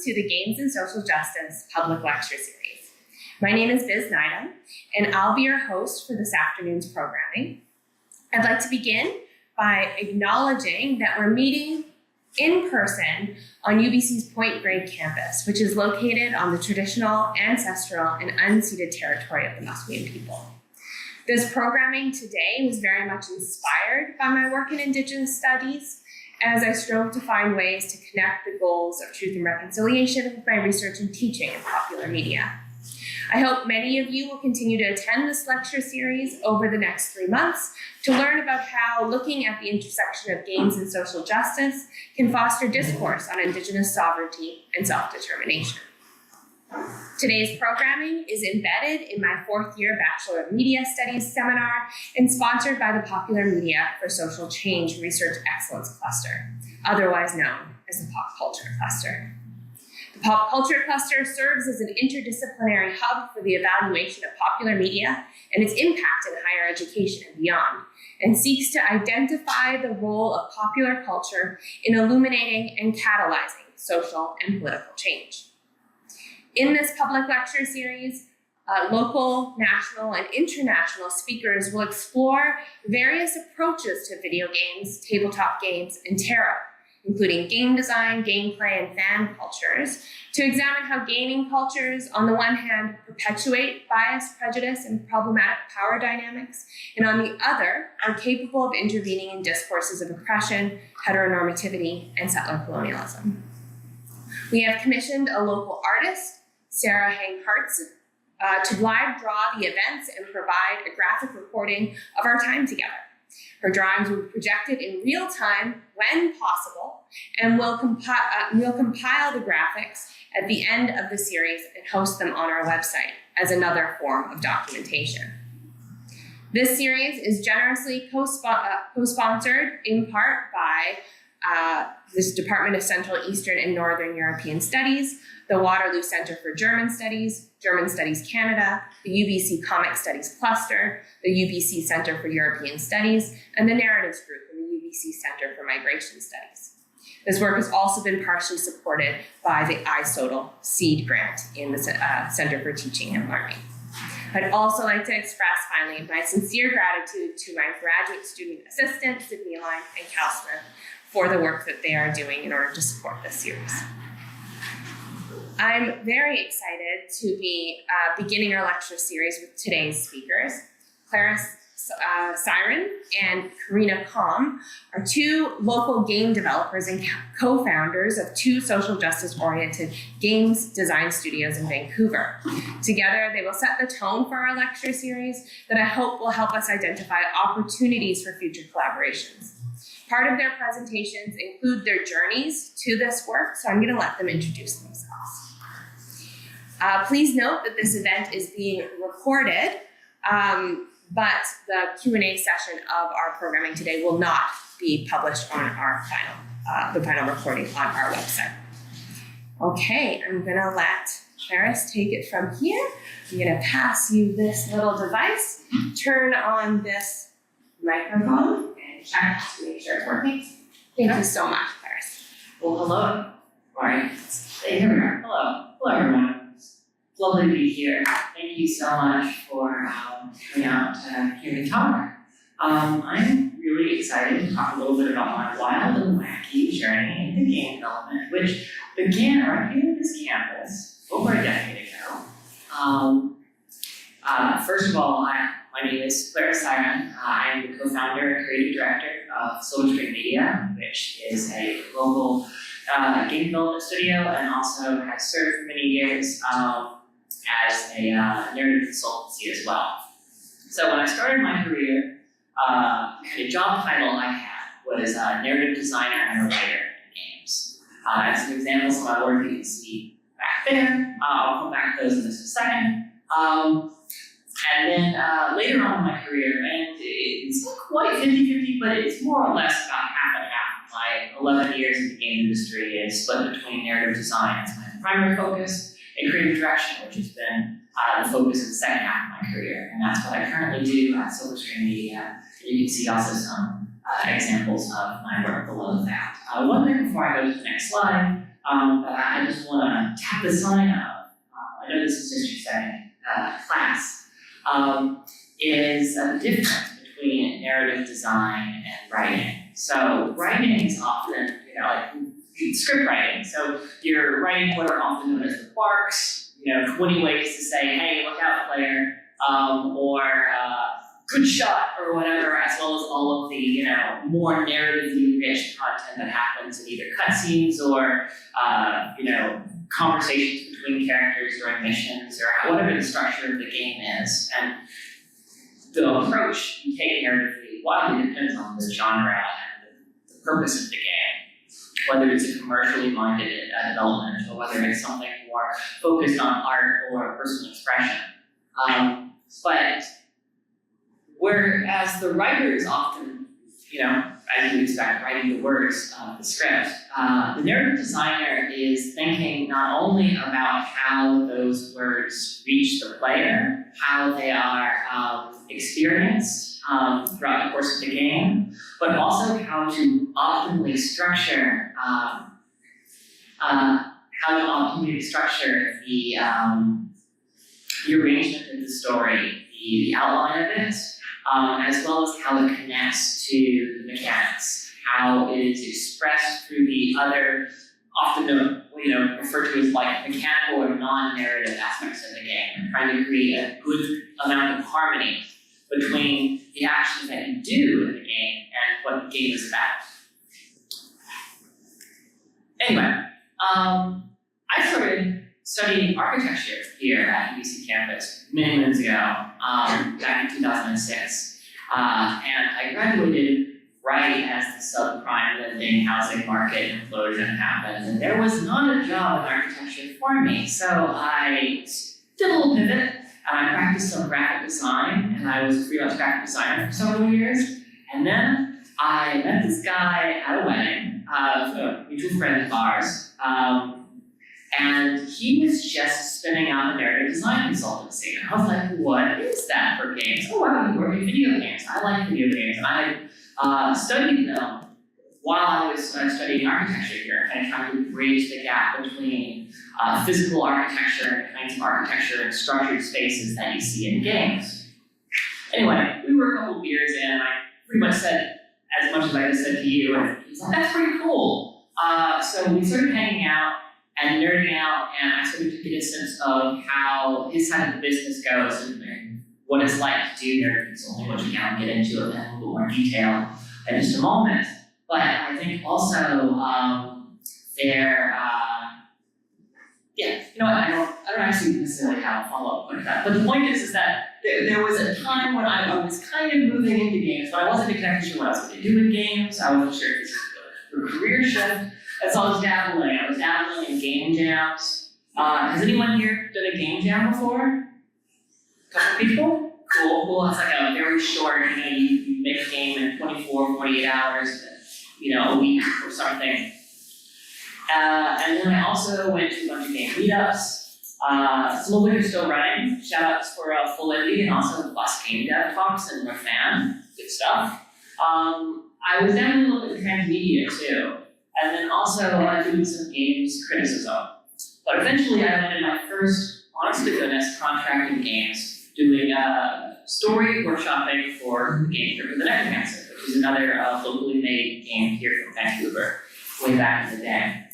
to the Games and Social Justice Public Lecture Series. My name is Biz Nida, and I'll be your host for this afternoon's programming. I'd like to begin by acknowledging that we're meeting in person on UBC's Point Grey campus, which is located on the traditional, ancestral, and unceded territory of the Musqueam people. This programming today was very much inspired by my work in Indigenous studies, as I strove to find ways to connect the goals of truth and reconciliation with my research and teaching in popular media. I hope many of you will continue to attend this lecture series over the next 3 months to learn about how looking at the intersection of games and social justice can foster discourse on Indigenous sovereignty and self-determination. Today's programming is embedded in my 4th year Bachelor of Media Studies seminar and sponsored by the Popular Media for Social Change Research Excellence Cluster, otherwise known as the Pop Culture Cluster. The Pop Culture Cluster serves as an interdisciplinary hub for the evaluation of popular media and its impact in higher education and beyond, and seeks to identify the role of popular culture in illuminating and catalyzing social and political change. In this public lecture series, local, national, and international speakers will explore various approaches to video games, tabletop games, and tarot, including game design, gameplay, and fan cultures, to examine how gaming cultures, on the one hand, perpetuate bias, prejudice, and problematic power dynamics, and on the other, are capable of intervening in discourses of oppression, heteronormativity, and settler colonialism. We have commissioned a local artist, Sarah Hang-Hartz, to live draw the events and provide a graphic recording of our time together. Her drawings will be projected in real time when possible, and we'll compile the graphics at the end of the series and host them on our website as another form of documentation. This series is generously co-sponsored in part by this Department of Central, Eastern, and Northern European Studies, the Waterloo Center for German Studies Canada, the UBC Comic Studies Cluster, the UBC Center for European Studies, and the Narratives Group in the UBC Center for Migration Studies. This work has also been partially supported by the iSodal Seed Grant in the Center for Teaching and Learning. I'd also like to express finally my sincere gratitude to my graduate student assistants, Sydney Line and Cal Smith, for the work that they are doing in order to support this series. I'm very excited to be beginning our lecture series with today's speakers. Claris Cyarron and Carina Kom are 2 local game developers and co-founders of 2 social justice-oriented games design studios in Vancouver. Together, they will set the tone for our lecture series that I hope will help us identify opportunities for future collaborations. Part of their presentations include their journeys to this work, so I'm going to let them introduce themselves. Please note that this event is being recorded, but the Q&A session of our programming today will not be published on our the final recording on our website. Okay, I'm going to let Claris take it from here. I'm going to pass you this little device, turn on this microphone, and check to make sure it's working. Thank you so much, Claris. Well, hello. All right. Here we are. Hello. Hello, everyone. It's lovely to be here. Thank you so much for coming out to hear me talk. I'm really excited to talk a little bit about my wild and wacky journey into game development, which began right here at this campus over a decade ago. First of all, my name is Claris Cyarron. I am the co-founder and creative director of Silverstring Media, which is a local game development studio and also has served for many years as a narrative consultancy as well. So when I started my career, the job title I had was narrative designer and a writer in games. And some examples of my work you can see back there. I'll come back to those in just a second. And then later on in my career, and it's not quite 50-50, but it's more or less about half and half. My 11 years in the game industry is split between narrative design as my primary focus and creative direction, which has been the focus of the second half of my career. And that's what I currently do at Silverstring Media. You can see also some examples of my work below that. One thing before I go to the next slide, but I just want to tap the sign of, I know this is history setting class, is the difference between narrative design and writing. So writing is often, like script writing. So you're writing what are often known as the barks, 20 ways to say, hey, look out, player, or good shot, or whatever, as well as all of the, more narratively rich content that happens in either cutscenes or, conversations between characters during missions, or whatever the structure of the game is. And the approach you take narratively widely depends on the genre and the purpose of the game, whether it's a commercially minded development or whether it's something more focused on art or personal expression. But whereas the writer is often, as you would expect, writing the words of the script, the narrative designer is thinking not only about how those words reach the player, how they are experienced throughout the course of the game, but also how to optimally structure the arrangement of the story, the outline of it, as well as how it connects to the mechanics, how it is expressed through the other, often referred to as like mechanical or non-narrative aspects of the game, and trying to create a good amount of harmony between the actions that you do in the game and what the game is about. Anyway, I started studying architecture here at UC campus many moons ago, back in 2006. And I graduated right as the subprime lending housing market implosion happened, and there was not a job in architecture for me. So I did a little pivot, and I practiced some graphic design, and I was a freelance graphic designer for several years. And then I met this guy at a wedding, a mutual friend of ours, and he was just spinning out a narrative design consultancy. And I was like, what is that for games? Oh wow, you work in video games. I like video games. And I studied them while I was studying architecture here, and trying to bridge the gap between physical architecture and the kinds of architecture and structured spaces that you see in games. Anyway, we were a couple beers in, and I pretty much said as much as I just said to you, and he was like, that's pretty cool. So we started hanging out and nerding out, and I started to get a sense of how his side of the business goes and what it's like to do nerd consulting, which we can get into it in a little bit more detail in just a moment. But I think also I don't actually necessarily have a follow-up with that. But the point is that there was a time when I was kind of moving into games, but I wasn't exactly sure what I was going to do with games. I wasn't sure if this was a career shift. And so I was dabbling. In game jams. Has anyone here done a game jam before? A couple people? Cool. It's like a very short, you make a game in 24, 48 hours, a week or something. And then I also went to a bunch of game meetups. Some of which are still running. Shout outs for Full Indie and also Plus Game Dev Talks and we're fan. Good stuff. I was definitely a little bit transmedia too. And then also doing some games criticism. But eventually I landed my first, honest to goodness, contract in games, doing story workshopping for the game for the Necromancer, which is another locally made game here from Vancouver, way back in the day.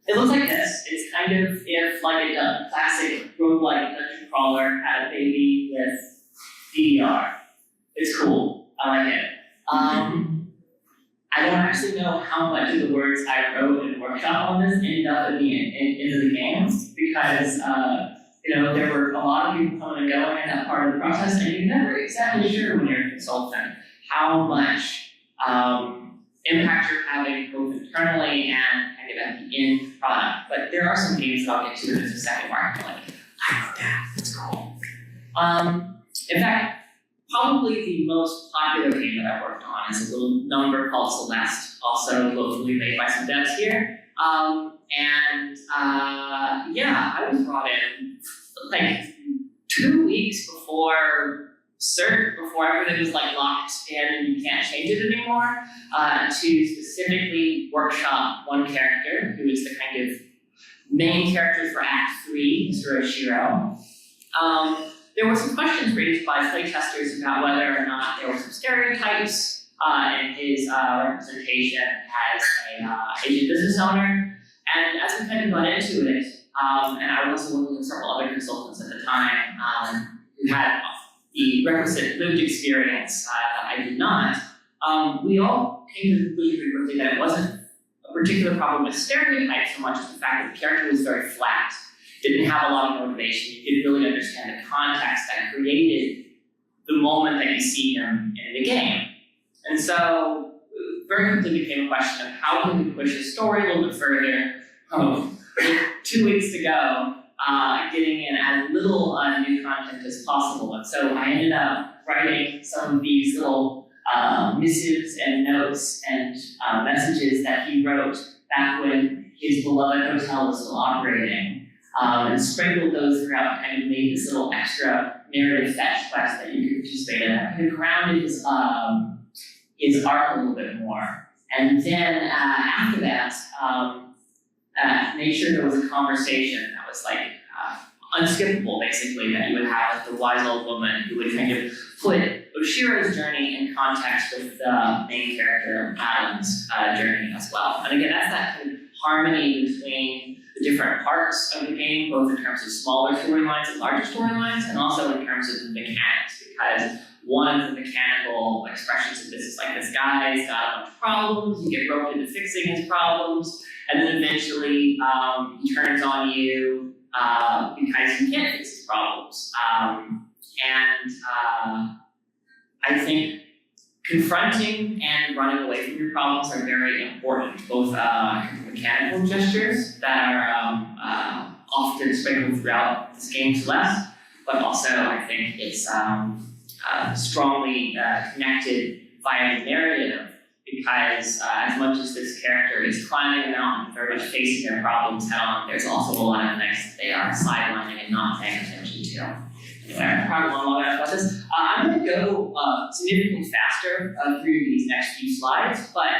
It looks like this. It's kind of if like a classic roguelike dungeon crawler had a baby with DDR. It's cool. I like it. I don't actually know how much of the words I wrote in workshop on this ended up into the games because there were a lot of people coming and going in that part of the process, and you're never exactly sure when you're a consultant how much impact you're having both internally and kind of at the end product. But there are some games that I'll get to in just a second where I'm like, I wrote that, it's cool. In fact, probably the most popular game that I worked on is a little number called Celeste, also locally made by some devs here. I was brought in like 2 weeks before cert before everything was like locked in and you can't change it anymore, to specifically workshop one character who is the kind of main character for Act 3, Mr. Oshiro. There were some questions raised by playtesters about whether or not there were some stereotypes in his representation as a Asian business owner. And as we kind of got into it, and I was also working with several other consultants at the time who had the requisite lived experience that I did not, we all came to the conclusion quickly that it wasn't a particular problem with stereotypes so much as the fact that the character was very flat, didn't have a lot of motivation, you didn't really understand the context that created the moment that you see him in the game. And so very quickly became a question of how can we push the story a little bit further. 2 weeks to go, getting in as little new content as possible. And so I ended up writing some of these little missives and notes and messages that he wrote back when his beloved hotel was still operating, and sprinkled those throughout and kind of made this little extra narrative fetch quest that you could participate in. I kind of grounded his arc a little bit more. And then after that, made sure there was a conversation that was like unskippable, basically, that you would have with the wise old woman who would kind of put Oshiro's journey in context with the main character, Adam's journey as well. And again, that's that kind of harmony between the different parts of the game, both in terms of smaller storylines and larger storylines, and also in terms of the mechanics, because one of the mechanical expressions of this is like this guy's got a bunch of problems, you get roped into fixing his problems, and then eventually he turns on you because you can't fix his problems. I think confronting and running away from your problems are very important, both mechanical gestures that are often sprinkled throughout this game, Celeste, but also I think it's strongly connected via the narrative, because as much as this character is climbing a mountain, very much facing their problems head on, there's also a lot of things that they are sidelining and not paying attention to. Anyway, I'm probably long enough about this. I'm going to go significantly faster through these next few slides, but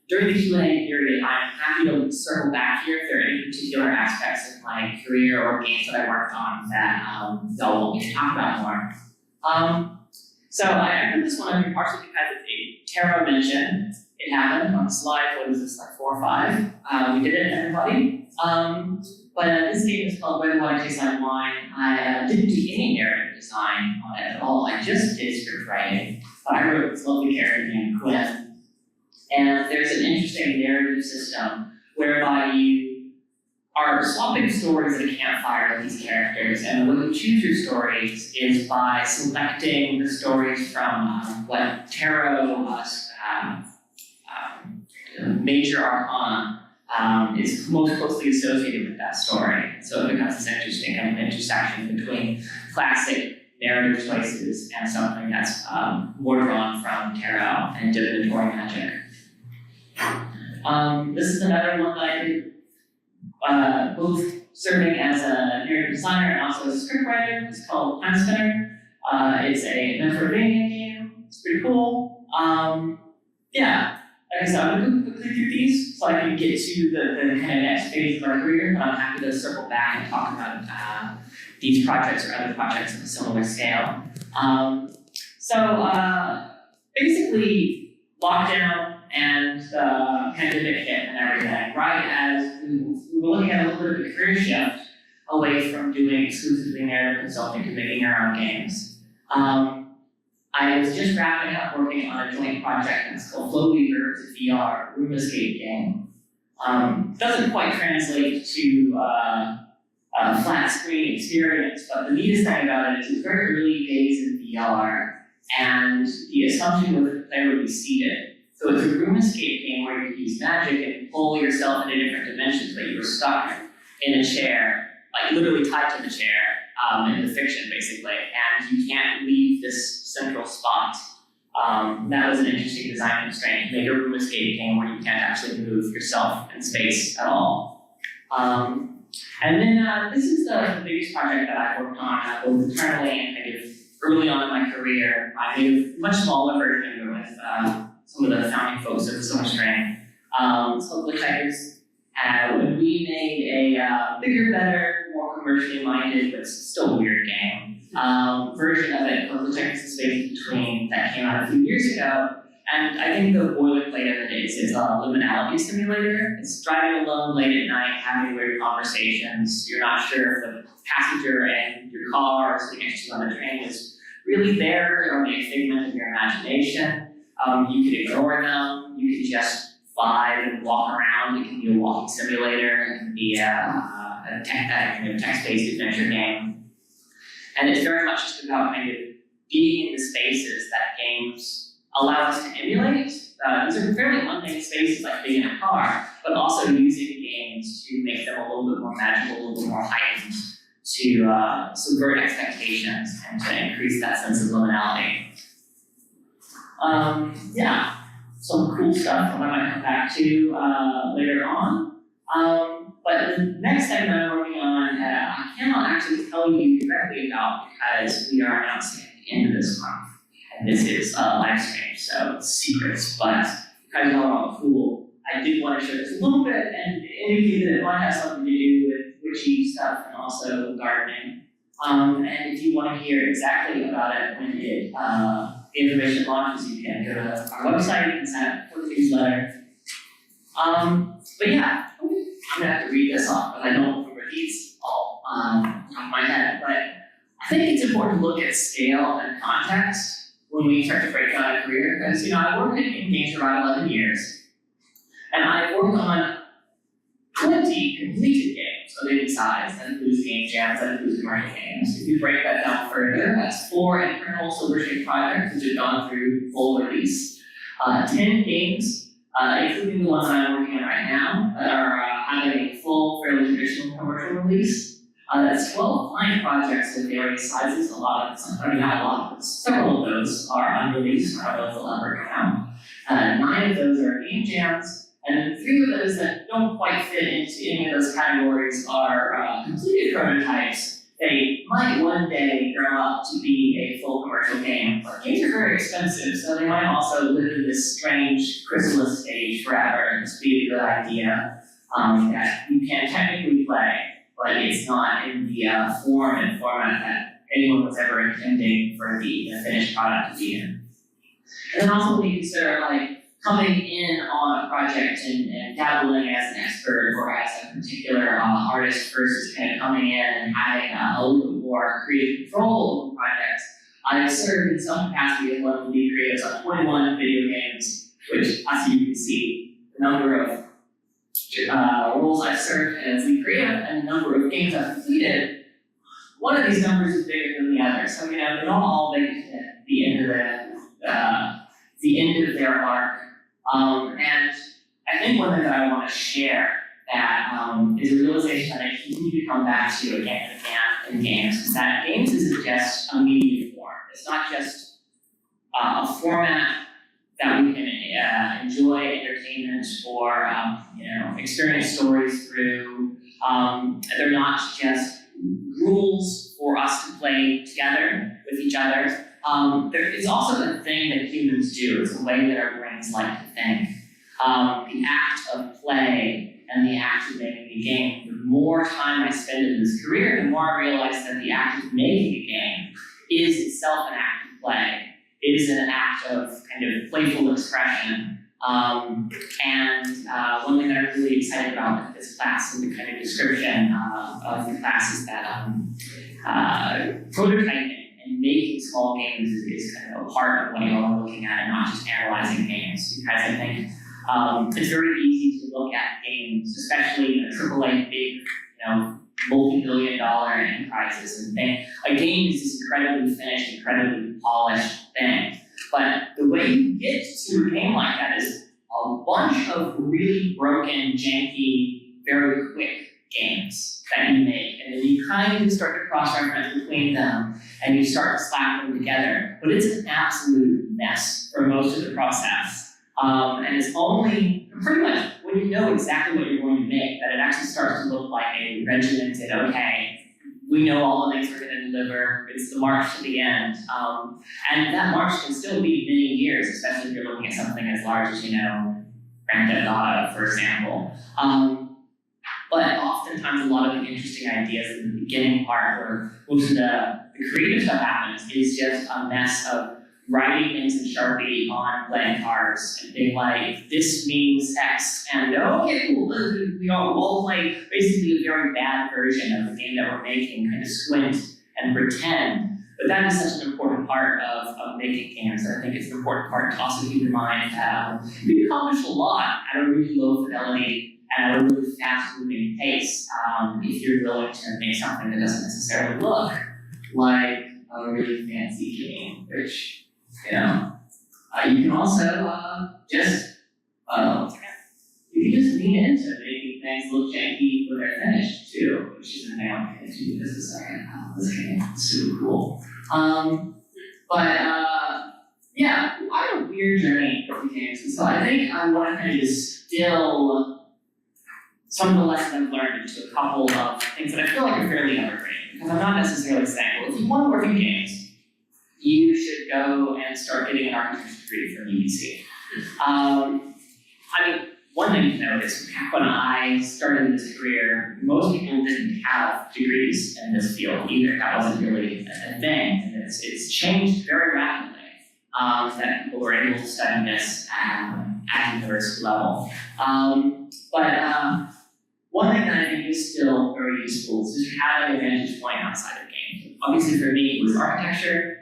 during the Q&A period, I'm happy to circle back here if there are any particular aspects of my career or games that I worked on that y'all want me to talk about more. So I put this one up here partially because it's a Tara mention. It happened on slide, what is this, like 4 or 5? We did it, everybody. But this game is called Red Wine Tastes Like Wine. I didn't do any narrative design on it at all. I just did script writing. But I wrote this lovely character named Quinn. And there's an interesting narrative system whereby you are swapping stories at a campfire with these characters, and the way you choose your stories is by selecting the stories from what tarot major arcana is most closely associated with that story. So it becomes this interesting kind of intersection between classic narrative choices and something that's more drawn from tarot and divinatory magic. This is another one that I did, both serving as a narrative designer and also as a scriptwriter. It's called Timespinner. It's a Metroidvania game. It's pretty cool. Yeah, like I said, I'm going to quickly through these so I can get to the kind of next phase of our career, but I'm happy to circle back and talk about these projects or other projects of a similar scale. Basically, lockdown and the pandemic hit and everything, right as we were looking at a little bit of a career shift away from doing exclusively narrative consulting to making our own games. I was just wrapping up working on a joint project that's called Flow Weaver. It's a VR room escape game. Doesn't quite translate to a flat screen experience, but the neatest thing about it is it's very early days in VR, and the assumption was that the player would be seated. So it's a room escape game where you use magic and pull yourself into different dimensions, but you were stuck in a chair, like literally tied to the chair, in the fiction basically, and you can't leave this central spot. That was an interesting design constraint. Make a room escape game where you can't actually move yourself in space at all. And then this is the biggest project that I've worked on, both internally and kind of early on in my career, I made a much smaller version with some of the founding folks of Silverstring. It's called Glitchhikers. When we made a bigger, better, more commercially minded, but still weird game version of it called Glitchhikers in Space Between that came out a few years ago. And I think the boilerplate of it is it's a liminality simulator. It's driving alone late at night, having weird conversations. You're not sure if the passenger in your car or sitting next to you on the train is really there or a figment of your imagination. You could ignore them. You could just vibe and walk around. It can be a walking simulator. It can be a text-based adventure game. And it's very much just about kind of being in the spaces that games allow us to emulate. These are fairly mundane spaces like being in a car, but also using games to make them a little bit more magical, a little bit more heightened, to subvert expectations and to increase that sense of liminality. Yeah, some cool stuff that I might come back to later on. But the next segment I'm working on, I cannot actually tell you directly about because we are announcing at the end of this month. And this is a live stream, so it's secrets, but because you know how cool, I did want to show this a little bit and indicate that it might have something to do with witchy stuff and also gardening. And if you want to hear exactly about it when the information launches, you can go to our website, you can sign up for the newsletter. But yeah, I'm gonna have to read this off because I don't remember these all off my head, but I think it's important to look at scale and context when we start to break down a career, because I worked in games for about 11 years, and I've worked on 20 completed games of any size. That includes game jams, that includes commercial games. If you break that down further, that's 4 internal Silverstring projects which have gone through full release, 10 games, including the ones that I'm working on right now, that are having a full, fairly traditional commercial release. That's 12 client projects of various sizes. A lot of, not a lot, but several of those are unreleased, or those will ever come out. 9 of those are game jams, and 3 of those that don't quite fit into any of those categories are completed prototypes. They might one day grow up to be a full commercial game, but games are very expensive, so they might also live in this strange chrysalis stage forever, and just be a good idea that you can technically play, but it's not in the form and format that anyone was ever intending for the finished product to be in. And then also when you consider coming in on a project and dabbling as an expert or as a particular artist versus kind of coming in and having a little bit more creative control over projects. I've served in some capacity as one of the lead creatives on 21 video games, which, as you can see, the number of roles I've served as lead creative and the number of games I've completed, one of these numbers is bigger than the other. So, they don't all make it to the end of their arc. And I think one thing that I want to share that is a realization that I continue to come back to again and again in games, is that games isn't just a medium form. It's not just a format that we can enjoy entertainment or experience stories through. They're not just rules for us to play together with each other. It's also a thing that humans do. It's a way that our brains like to think. The act of play and the act of making a game, the more time I spend in this career, the more I realize that the act of making a game is itself an act of play. It is an act of kind of playful expression. And one thing that I'm really excited about with this class and the kind of description of the class is that prototyping and making small games is kind of a part of what you're looking at and not just analyzing games. Because I think it's very easy to look at games, especially AAA big, multi-billion-dollar enterprises, and think a game is this incredibly finished, incredibly polished thing. But the way you get to a game like that is a bunch of really broken, janky, very quick games that you make. And then you kind of start to cross-reference between them and you start to slap them together. But it's an absolute mess for most of the process. And it's only pretty much when you know exactly what you're going to make that it actually starts to look like a regimented, okay, we know all the things we're going to deliver. It's the march to the end. And that march can still be many years, especially if you're looking at something as large as, Grand Theft Auto, for example. But oftentimes a lot of the interesting ideas in the beginning part where most of the creative stuff happens is just a mess of writing things in Sharpie on playing cards and being like, this means X, and okay, cool, we all play basically a very bad version of the game that we're making, kind of squint and pretend. But that is such an important part of making games. I think it's an important part to also keep in mind that you can accomplish a lot at a really low fidelity and at a really fast-moving pace if you're willing to make something that doesn't necessarily look like a really fancy game, which, you can also just lean into making things look janky when they're finished too, which is a thing I'll get into just a second. This game is super cool. Yeah, I had a weird journey with games, and so I think I want to kind of distill some of the lessons I've learned into a couple of things that I feel like are fairly evergreen. Because I'm not necessarily saying, well, if you want to work in games, you should go and start getting an architecture degree from UBC. One thing to note is back when I started this career, most people didn't have degrees in this field either. That wasn't really a thing. And it's changed very rapidly that people were able to study this at university level. One thing that I think is still very useful is just having a vantage point outside of games. Obviously for me, it was architecture.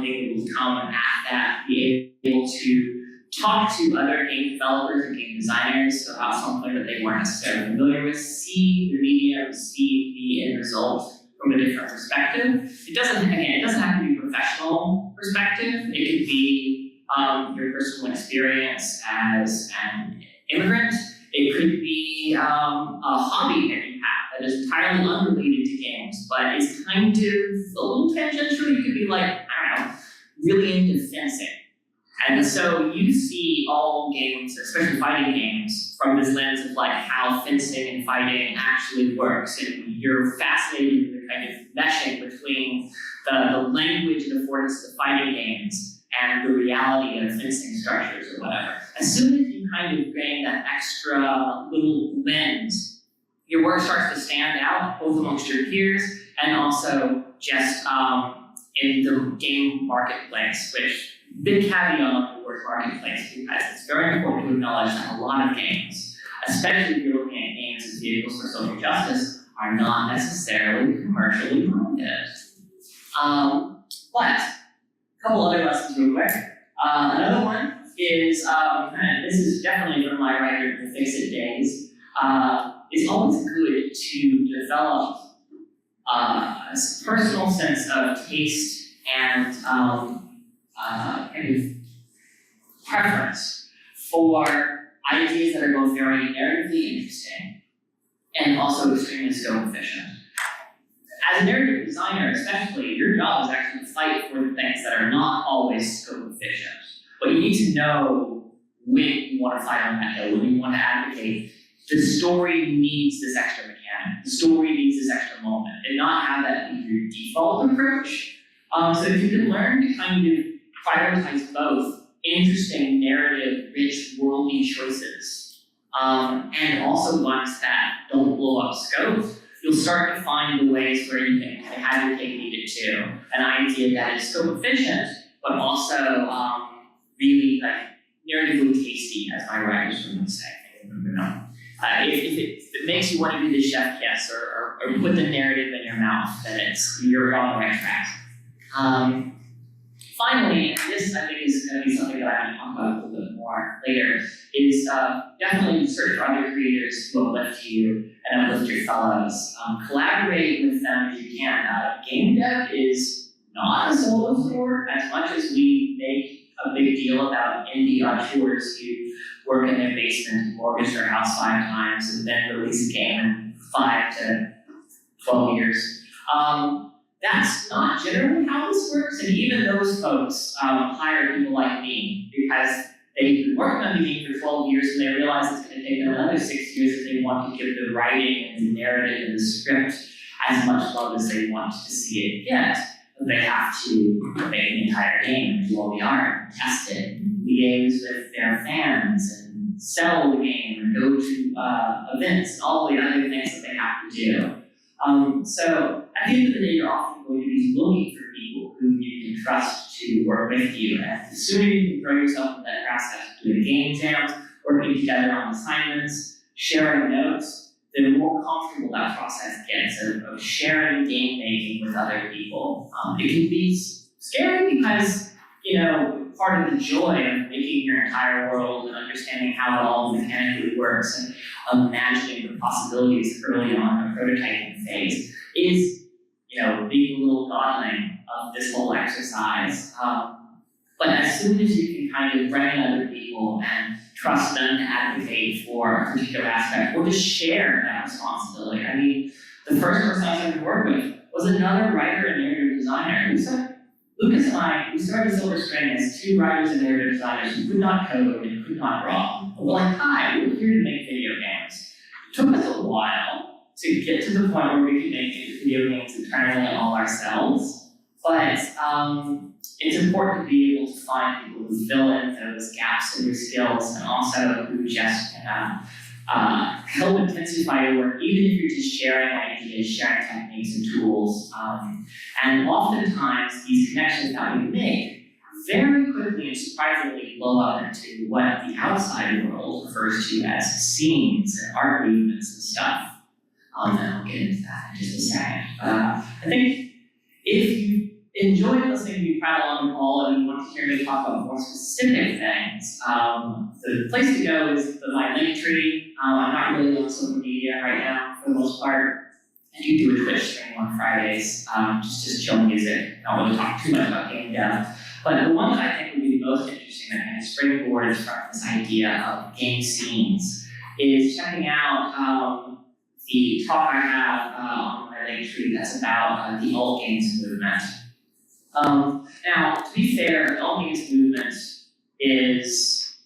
Being able to come at that, be able to talk to other game developers and game designers about something that they weren't necessarily familiar with, see the medium, see the end result from a different perspective. It doesn't have to be a professional perspective. It could be your personal experience as an immigrant. It could be a hobby that you have that is entirely unrelated to games, but is kind of a little tangential. You could be like, really into fencing. And so you see all games, especially fighting games, from this lens of like how fencing and fighting actually works. And you're fascinated with the kind of meshing between the language and affordance of the fighting games and the reality of fencing structures or whatever. As soon as you kind of gain that extra little lens, your work starts to stand out both amongst your peers and also just in the game marketplace, which big caveat on the word marketplace, because it's very important to acknowledge that a lot of games, especially if you're looking at games as vehicles for social justice, are not necessarily commercially minded. But a couple other lessons real quick. Another one is, this is definitely from my writer to fix it days, it's always good to develop a personal sense of taste and kind of preference for ideas that are both very narratively interesting and also extremely scope efficient. As a narrative designer especially, your job is actually to fight for the things that are not always scope efficient. But you need to know when you want to fight on that hill, when you want to advocate. The story needs this extra mechanic. The story needs this extra moment, and not have that be your default approach. So if you can learn to kind of prioritize both interesting, narrative-rich, worldly choices, and also ones that don't blow up scope, you'll start to find the ways where you can kind of have your cake and eat it too. An idea that is scope efficient, but also really like narratively tasty, as my writers would say. If it makes you want to do the chef kiss or put the narrative in your mouth, then you're on the right track. Finally, and this I think is going to be something that I'm going to talk about a little bit more later, is definitely search for other creators who uplift you and uplift your fellows. Collaborate with them if you can. Game dev is not a solo sport as much as we make a big deal about indie auteurs who work in their basement, mortgage their house 5 times, and then release a game in 5 to 12 years. That's not generally how this works, and even those folks hire people like me because they've been working on the game for 12 years and they realize it's going to take them another 6 years if they want to give the writing and the narrative and the script as much love as they want to see it get. But they have to make the entire game and do all the art, and test it, and liaise with their fans, and sell the game, and go to events, and all the other things that they have to do. So at the end of the day, you're often going to be looking for people who you can trust to work with you. And the sooner you can throw yourself in that process, doing game jams, working together on assignments, sharing notes, the more comfortable that process gets of sharing game making with other people. It can be scary because, part of the joy of making your entire world and understanding how it all mechanically works and imagining the possibilities early on in the prototyping phase is, being a little daunting of this whole exercise. But as soon as you can kind of bring in other people and trust them to advocate for a particular aspect or to share that responsibility. I mean, the first person I started to work with was another writer and narrative designer. Lucas and I, we started Silverstring as two writers and narrative designers who could not code and could not draw. But we're like, hi, we're here to make video games. It took us a while to get to the point where we could make video games entirely all ourselves. But it's important to be able to find people who fill in those gaps in your skills and also who just can help intensify your work, even if you're just sharing ideas, sharing techniques and tools. And oftentimes, these connections that we make very quickly and surprisingly blow up into what the outside world refers to as scenes and art movements and stuff. And I'll get into that in just a second. I think if you enjoyed listening to me prattle on the call and you want to hear me talk about more specific things, the place to go is my link tree. I'm not really on social media right now for the most part. I do a Twitch stream on Fridays, just chill music. I don't really talk too much about game dev. But the one that I think would be the most interesting that kind of springboards from this idea of game scenes is checking out the talk I have on my link tree that's about the alt games movement. Now, to be fair, the alt games movement is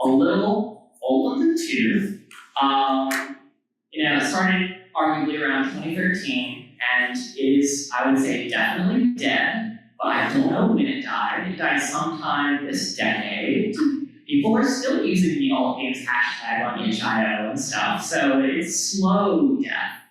a little old in the tooth. It started arguably around 2013, and is, I would say, definitely dead, but I don't know when it died. It died sometime this decade. People are still using the alt games hashtag on itch.io and stuff, so it's slow death.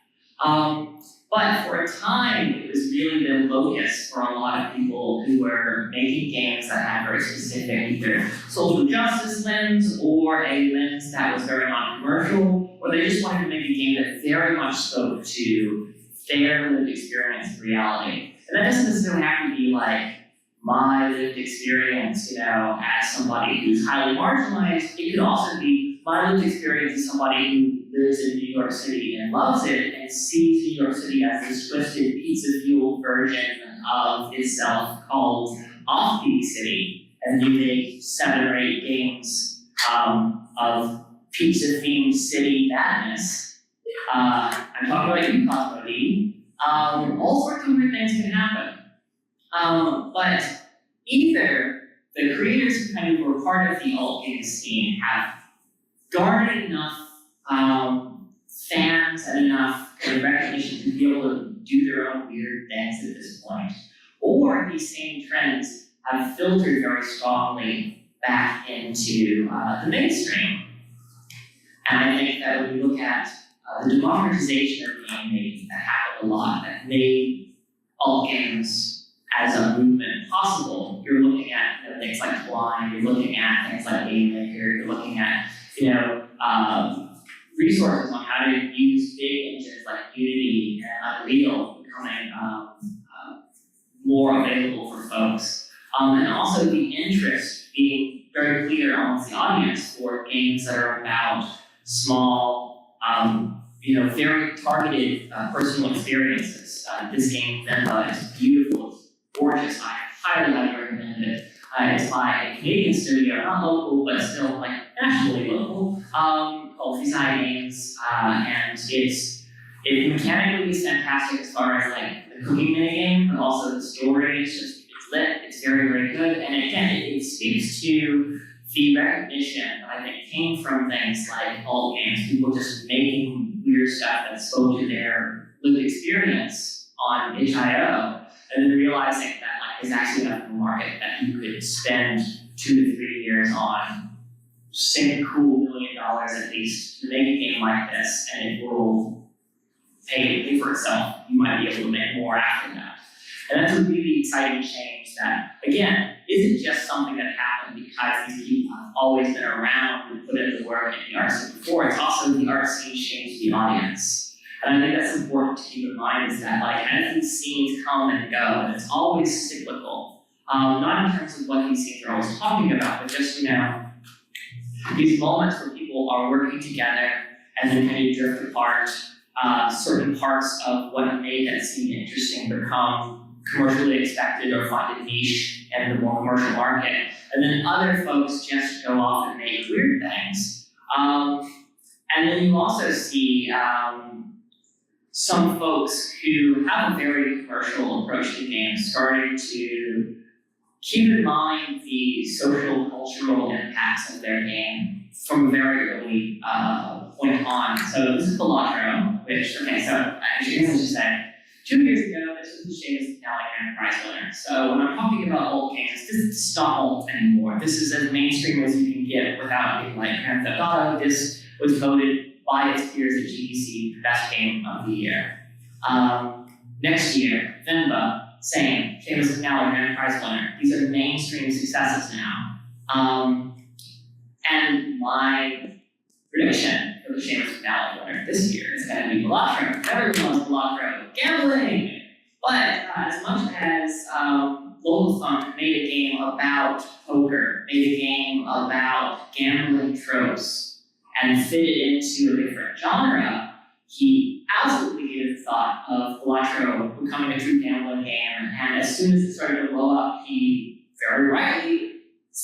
But for a time, it was really the locus for a lot of people who were making games that had very specific either social justice lens or a lens that was very non-commercial, or they just wanted to make a game that very much spoke to their lived experience and reality. And that doesn't necessarily have to be like my lived experience, as somebody who's highly marginalized. It could also be my lived experience as somebody who lives in New York City and loves it and sees New York City as this twisted pizza-fueled version of itself called Offbeat City. And you make 7 or 8 games of pizza-themed city madness. I'm talking about you, Cosmo D. All sorts of weird things can happen. But either the creators who kind of were part of the alt game scene have garnered enough fans and enough kind of recognition to be able to do their own weird things at this point, or these same trends have filtered very strongly back into the mainstream. And I think that when you look at the democratization of game making that happened a lot, that made alt games as a movement possible, you're looking at things like Blind, you're looking at things like Game Maker, you're looking at resources on how to use big engines like Unity and Unreal becoming more available for folks. And also the interest being very clear amongst the audience for games that are about small, very targeted personal experiences. This game, Venba, is beautiful, it's gorgeous. I highly recommend it. It's by a Canadian studio, not local, but still nationally local, called Design Games, and it mechanically is fantastic as far as the cooking minigame, but also the story. It's lit. It's very, very good, and again, it speaks to the recognition that I think came from things like alt games, people just making weird stuff that spoke to their lived experience on HIO, and then realizing that like there's actually enough in the market that you could spend 2 to 3 years on, sink a cool $1 million at least to make a game like this, and it will pay for itself. You might be able to make more after that. And that's a really exciting change that, again, isn't just something that happened because these people have always been around and put in the work in the art scene before. It's also the art scene changed the audience. And I think that's important to keep in mind is that like as these scenes come and go, and it's always cyclical. Not in terms of what these scenes are always talking about, but just, these moments where people are working together and then kind of drift apart. Certain parts of what made that scene interesting become commercially expected or find a niche in the more commercial market. And then other folks just go off and make weird things. And then you also see some folks who have a very commercial approach to games starting to keep in mind the social, cultural impacts of their game from a very early point on. So this is Balatro, which, okay, so actually, let's just say, 2 years ago, this was the Seamus Callahan Prize winner. So when I'm talking about old games, this is not old anymore. This is as mainstream as you can get without being like Grand Theft Auto. This was voted by its peers at GDC the best game of the year. Next year, Vimba, same, Seamus Callahan Prize winner. These are mainstream successes now. And my prediction for the Seamus Callahan winner this year is going to be Balatro. Everyone loves Balatro. Gambling! But as much as Local Funk made a game about poker, made a game about gambling tropes, and fit it into a different genre, he absolutely gave the thought of Balatro becoming a true gambling game. And as soon as it started to blow up, he very rightly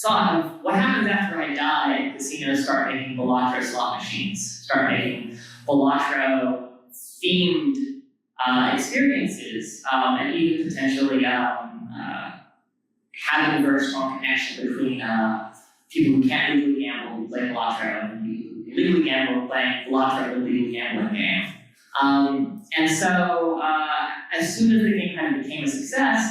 thought of what happens after I die. Casinos start making Balatro slot machines, start making Balatro themed experiences, and even potentially having a very strong connection between people who can't legally gamble who play Balatro and people who legally gamble playing Balatro, the legal gambling game. And so as soon as the game kind of became a success,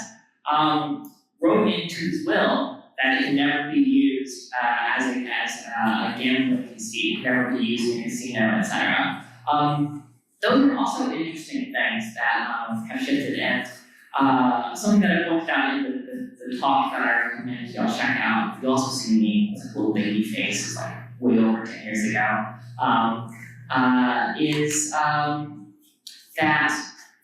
wrote into his will that it can never be used as a gambling conceit, never be used in a casino, etc. Those are also interesting things that have shifted, and something that I pointed out in the talk that I recommend y'all check out. You also see me with a little baby face, it's like way over 10 years ago. Is that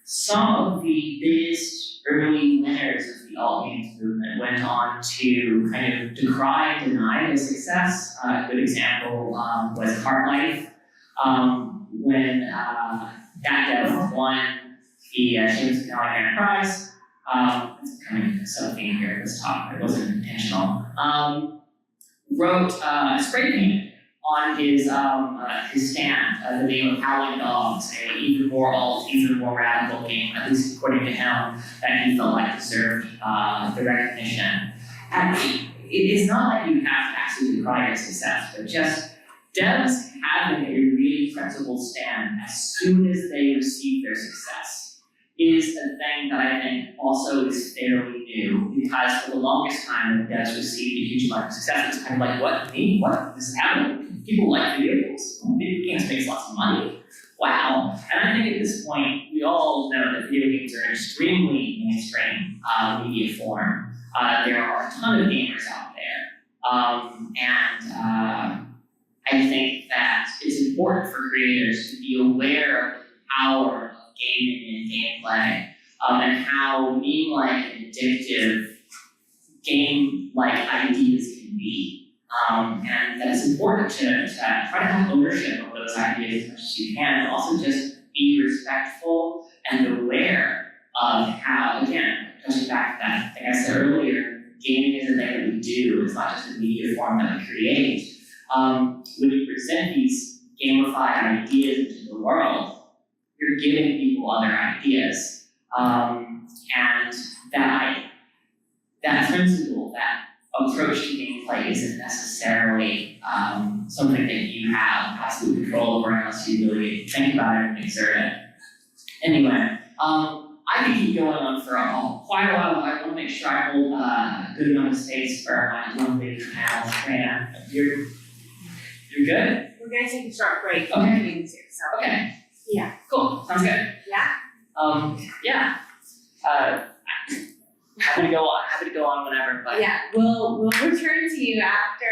some of the biggest early winners of the alt games movement went on to kind of decry and deny their success. A good example was Heartlife. When that dev won the Seamus Callahan Prize, it's kind of something here at this talk, but it wasn't intentional. Wrote spray painted on his stand the name of Howling Dogs, an even more alt, even more radical game, at least according to him, that he felt like deserved the recognition. And it is not that you have to actually decry your success, but just devs having a really principled stand as soon as they receive their success is a thing that I think also is fairly new, because for the longest time when devs received a huge amount of success, it's kind of like, what, me? What? This is happening? People like video games. Video games makes lots of money. Wow. And I think at this point, we all know that video games are an extremely mainstream media form. There are a ton of gamers out there. I think that it's important for creators to be aware of the power of gaming and gameplay, and how meme-like and addictive game-like ideas can be. And that it's important to try to have ownership of those ideas as much as you can, and also just be respectful and aware of how, again, touching back to that thing I said earlier, gaming is a thing that we do, it's not just a media form that we create. When you present these gamified ideas into the world, you're giving people other ideas. And that principle, that approach to gameplay isn't necessarily something that you have absolute control over unless you really think about it and exert it. Anyway, I could keep going on for quite a while, but I want to make sure I hold a good amount of space for my lovely panel. Carina, you're good? We're gonna take a short break. Okay. So. Okay. Yeah. Cool. Sounds good. Yeah. Yeah. Happy to go on whenever. But Yeah, we'll return to you after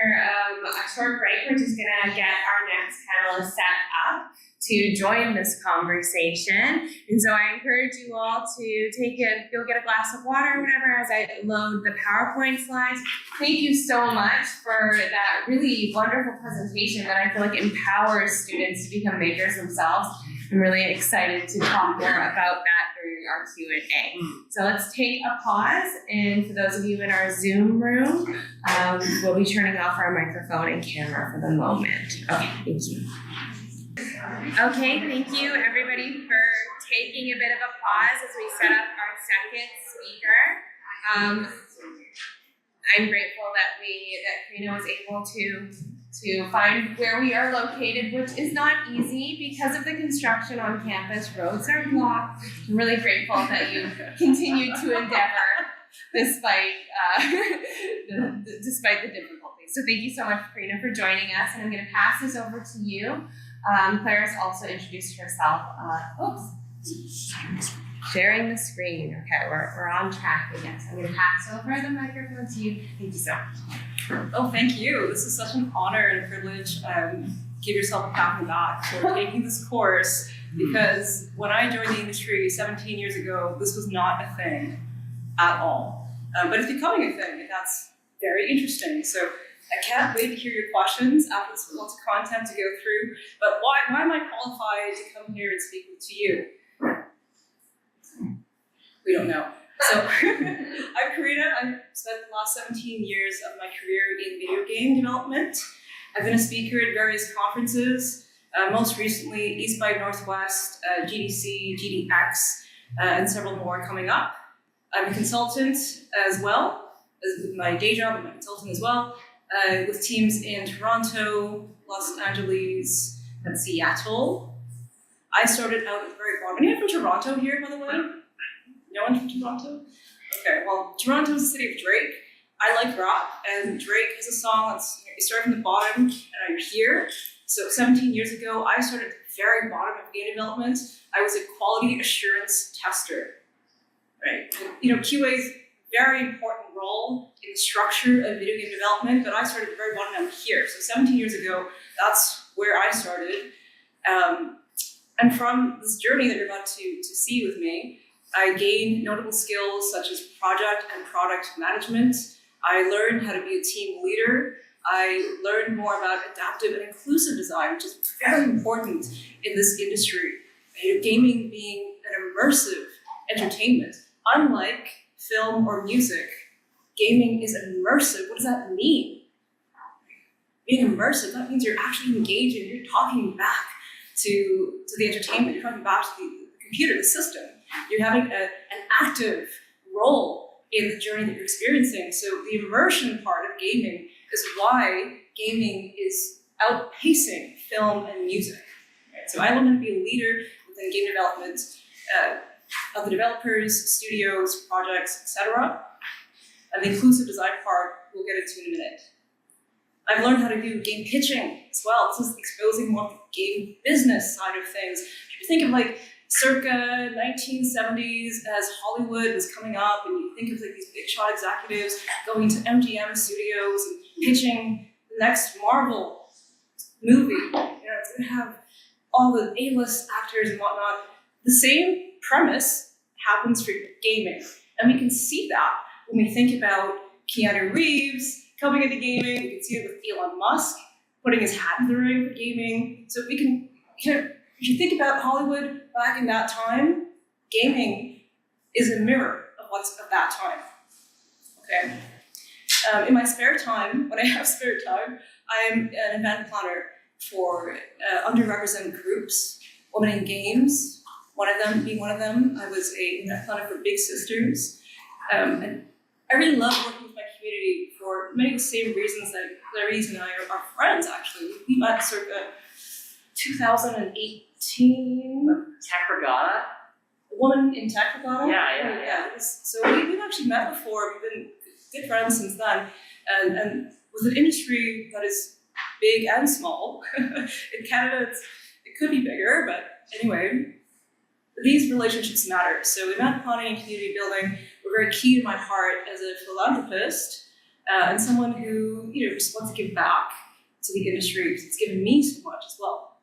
a short break. We're just gonna get our next panelist set up to join this conversation. And so I encourage you all to go get a glass of water or whatever as I load the PowerPoint slides. Thank you so much for that really wonderful presentation that I feel like empowers students to become makers themselves. I'm really excited to talk more about that during our Q&A. So let's take a pause, and for those of you in our Zoom room, we'll be turning off our microphone and camera for the moment. Okay, thank you. Okay, thank you everybody for taking a bit of a pause as we set up our second speaker. I'm grateful that Carina was able to find where we are located, which is not easy because of the construction on campus. Roads are blocked. I'm really grateful that you continue to endeavor despite the difficulties. So thank you so much, Carina, for joining us, and I'm going to pass this over to you. Claris also introduced herself. Sharing the screen. Okay, we're on track again. So I'm going to pass over the microphone to you. Thank you so much. Oh, thank you. This is such an honor and a privilege. Give yourself a pat on the back for taking this course, because when I joined the industry 17 years ago, this was not a thing at all. But it's becoming a thing, and that's very interesting. So I can't wait to hear your questions after this lots of content to go through. But why am I qualified to come here and speak to you? We don't know. So I'm Carina. I've spent the last 17 years of my career in video game development. I've been a speaker at various conferences, most recently East by Northwest, GDC, GDX, and several more coming up. I'm a consultant as well, as my day job, I'm a consultant as well, with teams in Toronto, Los Angeles, and Seattle. I started out at the very bottom. Anyone from Toronto here, by the way? No one from Toronto? Okay, well, Toronto is the city of Drake. I like rap, and Drake has a song that's, you start from the bottom, and now you're here. So 17 years ago, I started at the very bottom of game development. I was a quality assurance tester, right? And, QA's very important role in the structure of video game development, but I started at the very bottom, and I'm here. So 17 years ago, that's where I started. And from this journey that you're about to see with me, I gained notable skills such as project and product management. I learned how to be a team leader. I learned more about adaptive and inclusive design, which is very important in this industry. Gaming being an immersive entertainment. Unlike film or music, gaming is immersive. What does that mean? Being immersive, that means you're actually engaging, you're talking back to the entertainment, you're talking back to the computer, the system. You're having an active role in the journey that you're experiencing. So the immersion part of gaming is why gaming is outpacing film and music. Right? So I want to be a leader within game development, of the developers, studios, projects, etc. And the inclusive design part, we'll get into in a minute. I've learned how to do game pitching as well. This is exposing more of the game business side of things. If you think of like circa 1970s as Hollywood was coming up, and you think of like these big shot executives going to MGM studios and pitching the next Marvel movie. It's gonna have all the A-list actors and whatnot. The same premise happens for gaming, and we can see that when we think about Keanu Reeves coming into gaming. We can see it with Elon Musk putting his hat in the ring for gaming. So we can, if you think about Hollywood back in that time, gaming is a mirror of what's of that time. Okay. In my spare time, when I have spare time, I'm an event planner for underrepresented groups, women in games. One of them being one of them. I was a event planner for Big Sisters, and I really love working with my community for many of the same reasons that Claris and I are friends. Actually, we met circa 2018. Tech Regatta? woman in tech model. Yeah. So we've actually met before. We've been good friends since then, and with an industry that is big and small. In Canada, it could be bigger, but anyway, these relationships matter. So event planning and community building were very key to my heart as a philanthropist and someone who just wants to give back to the industry because it's given me so much as well.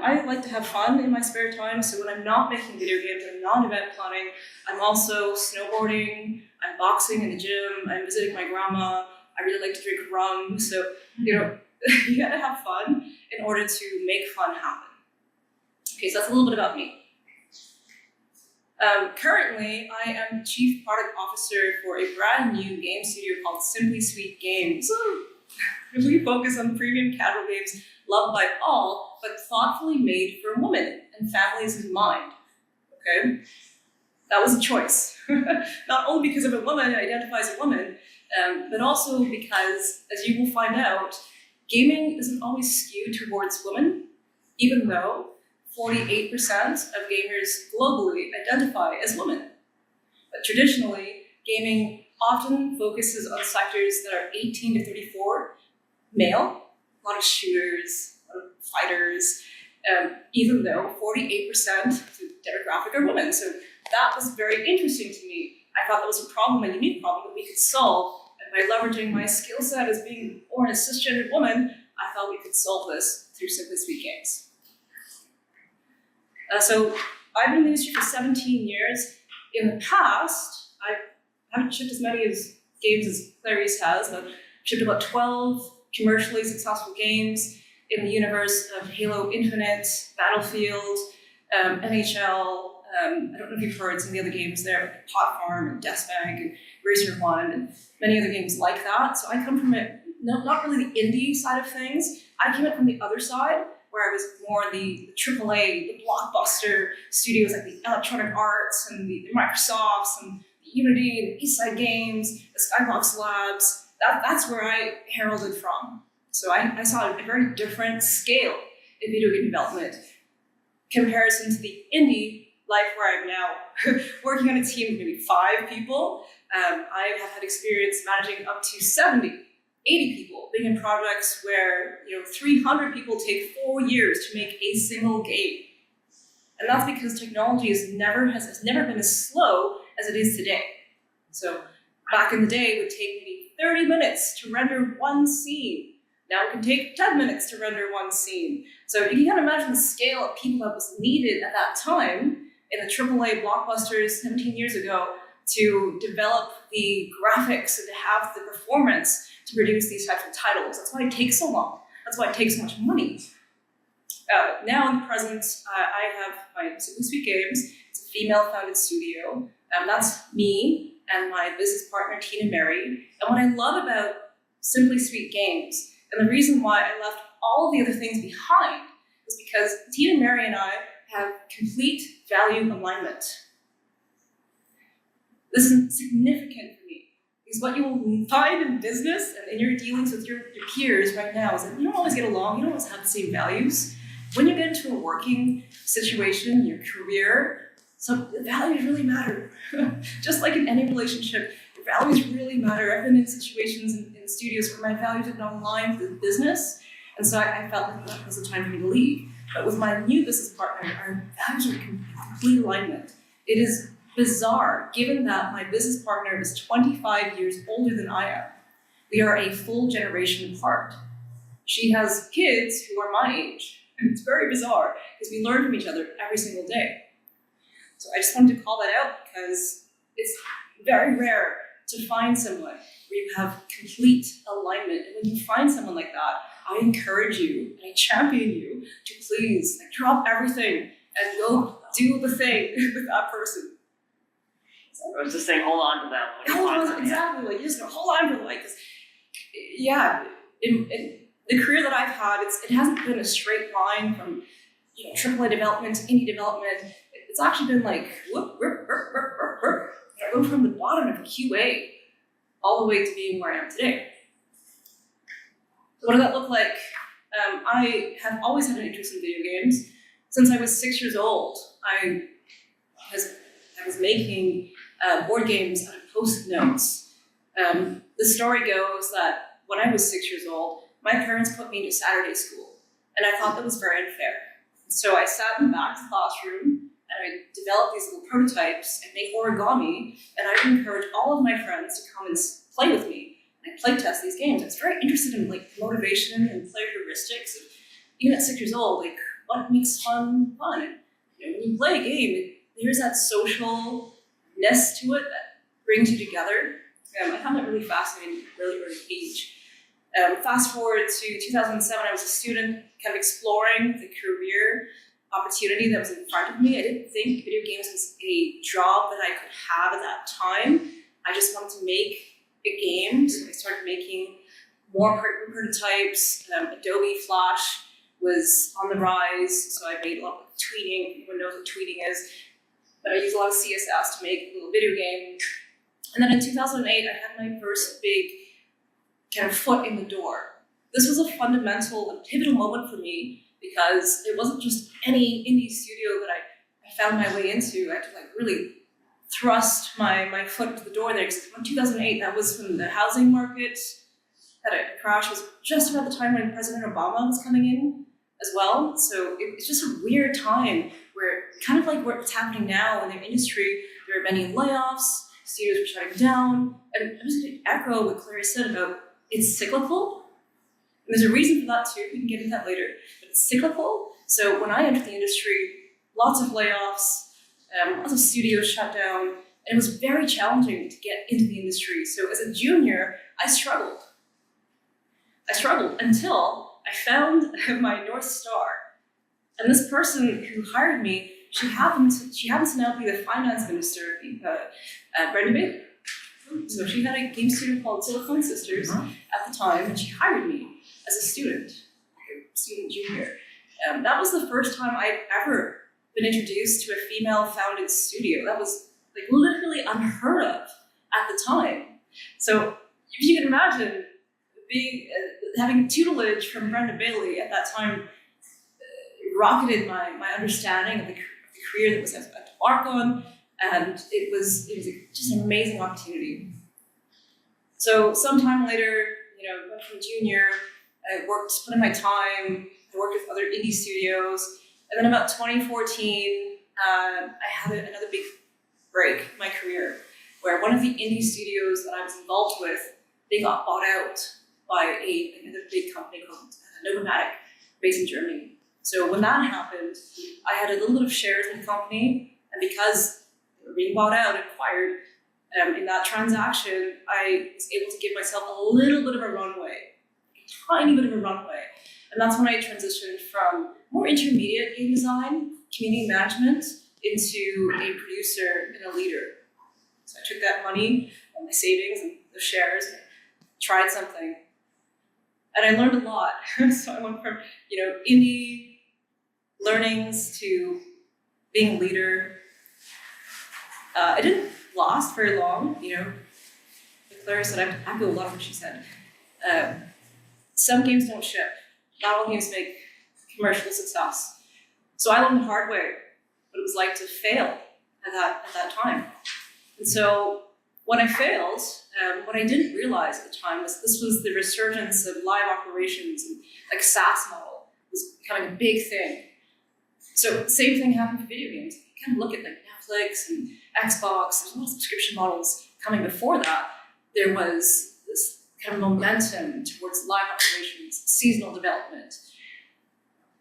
I like to have fun in my spare time, so when I'm not making video games, I'm not event planning, I'm also snowboarding, I'm boxing in the gym, I'm visiting my grandma, I really like to drink rum, so you gotta have fun in order to make fun happen. Okay, so that's a little bit about me. Currently, I am Chief Product Officer for a brand new game studio called Simply Sweet Games. We focus on premium casual games loved by all, but thoughtfully made for women and families in mind. Okay? That was a choice. Not only because I'm a woman and identify as a woman, but also because, as you will find out, gaming isn't always skewed towards women, even though 48% of gamers globally identify as women. But traditionally, gaming often focuses on sectors that are 18 to 34, male, a lot of shooters, a lot of fighters, even though 48% of the demographic are women. So that was very interesting to me. I thought that was a problem, a unique problem that we could solve. And by leveraging my skill set as being born a cisgendered woman, I thought we could solve this through Simply Sweet Games. So I've been in the industry for 17 years. In the past, I haven't shipped as many games as Claris has, but shipped about 12 commercially successful games in the universe of Halo Infinite, Battlefield, NHL. I don't know if you've heard some of the other games there, like Pot Farm and Death Bank and Racer One and many other games like that. So I come from not really the indie side of things. I came in from the other side, where I was more the AAA, the blockbuster studios like the Electronic Arts and the Microsofts and the Unity, the Eastside Games, the Skybox Labs. That's where I heralded from. So I saw a very different scale in video game development comparison to the indie life where I'm now working on a team of maybe 5 people. I have had experience managing up to 70, 80 people, being in projects where 300 people take 4 years to make a single game. And that's because technology has never been as slow as it is today. So back in the day, it would take maybe 30 minutes to render one scene. Now it can take 10 minutes to render one scene. So you can imagine the scale of people that was needed at that time in the AAA blockbusters 17 years ago to develop the graphics and to have the performance to produce these types of titles. That's why it takes so long. That's why it takes so much money. Now in the present, I have my Simply Sweet Games. It's a female-founded studio. That's me and my business partner, Tina Mary. And what I love about Simply Sweet Games, and the reason why I left all the other things behind, is because Tina Mary and I have complete value alignment. This is significant for me, because what you will find in business and in your dealings with your peers right now is that you don't always get along, you don't always have the same values. When you get into a working situation, your career, so the values really matter. Just like in any relationship, your values really matter. I've been in situations in studios where my values did not align with the business, and so I felt like that was the time for me to leave. But with my new business partner, our values are in complete alignment. It is bizarre, given that my business partner is 25 years older than I am. We are a full generation apart. She has kids who are my age. And it's very bizarre, because we learn from each other every single day. So I just wanted to call that out, because it's very rare to find someone where you have complete alignment. And when you find someone like that, I encourage you, and I champion you to please drop everything and go do the thing with that person. I was just saying, hold on to them. Hold on, exactly. Like, you just hold on to them, because in the career that I've had, it hasn't been a straight line from AAA development to indie development. It's actually been like whoop, whoop, whoop, whoop, whoop, whoop. I go from the bottom of QA all the way to being where I am today. So what does that look like? I have always had an interest in video games. Since I was 6 years old, I because I was making board games out of post-it notes. The story goes that when I was 6 years old, my parents put me into Saturday school, and I thought that was very unfair. So I sat in the back of the classroom, and I developed these little prototypes and make origami, and I would encourage all of my friends to come and play with me. And I play test these games. I was very interested in like motivation and play heuristics. Even at 6 years old, like what makes fun fun? And, when you play a game, there's that socialness to it that brings you together. I found that really fascinating at a really early age. Fast forward to 2007, I was a student kind of exploring the career opportunity that was in front of me. I didn't think video games was a job that I could have at that time. I just wanted to make a game, so I started making more prototypes. Adobe Flash was on the rise, so I made a lot of tweeting. Everyone knows what tweeting is, but I used a lot of CSS to make a little video game. And then in 2008, I had my first big kind of foot in the door. This was a fundamental and pivotal moment for me because it wasn't just any indie studio that I found my way into. I had to like really thrust my foot into the door there. Because in 2008, that was when the housing market had a crash. It was just about the time when President Obama was coming in as well. So it's just a weird time where kind of like what's happening now in the industry, there are many layoffs, studios were shutting down. And I'm just going to echo what Claris said about it's cyclical. And there's a reason for that too. We can get into that later. But it's cyclical. So when I entered the industry, lots of layoffs, lots of studios shut down, and it was very challenging to get into the industry. So as a junior, I struggled until I found my North Star. And this person who hired me, she happens to now be the finance minister, Brenda Bailey. So she had a game studio called Silicon Sisters at the time, and she hired me as a student junior. That was the first time I'd ever been introduced to a female-founded studio. That was like literally unheard of at the time. So if you can imagine having tutelage from Brenda Bailey at that time rocketed my understanding of the career that was about to embark on, and it was just an amazing opportunity. So sometime later, went from junior, I put in my time, I worked with other indie studios, and then about 2014, I had another big break in my career, where one of the indie studios that I was involved with, they got bought out by another big company called Novomatic, based in Germany. So when that happened, I had a little bit of shares in the company, and because they were being bought out and acquired, in that transaction, I was able to give myself a little bit of a runway, a tiny bit of a runway. And that's when I transitioned from more intermediate game design, community management, into a producer and a leader. So I took that money, my savings and the shares, and tried something. And I learned a lot. So I went from, indie learnings to being a leader. I didn't last very long, Like Claris said, I have to echo a lot of what she said. Some games don't ship. Not all games make commercial success. So I learned the hard way what it was like to fail at that time. And so when I failed, what I didn't realize at the time was this was the resurgence of live operations and like SaaS model was becoming a big thing. So the same thing happened for video games. You kind of look at like Netflix and Xbox, there's a lot of subscription models coming before that. There was this kind of momentum towards live operations, seasonal development.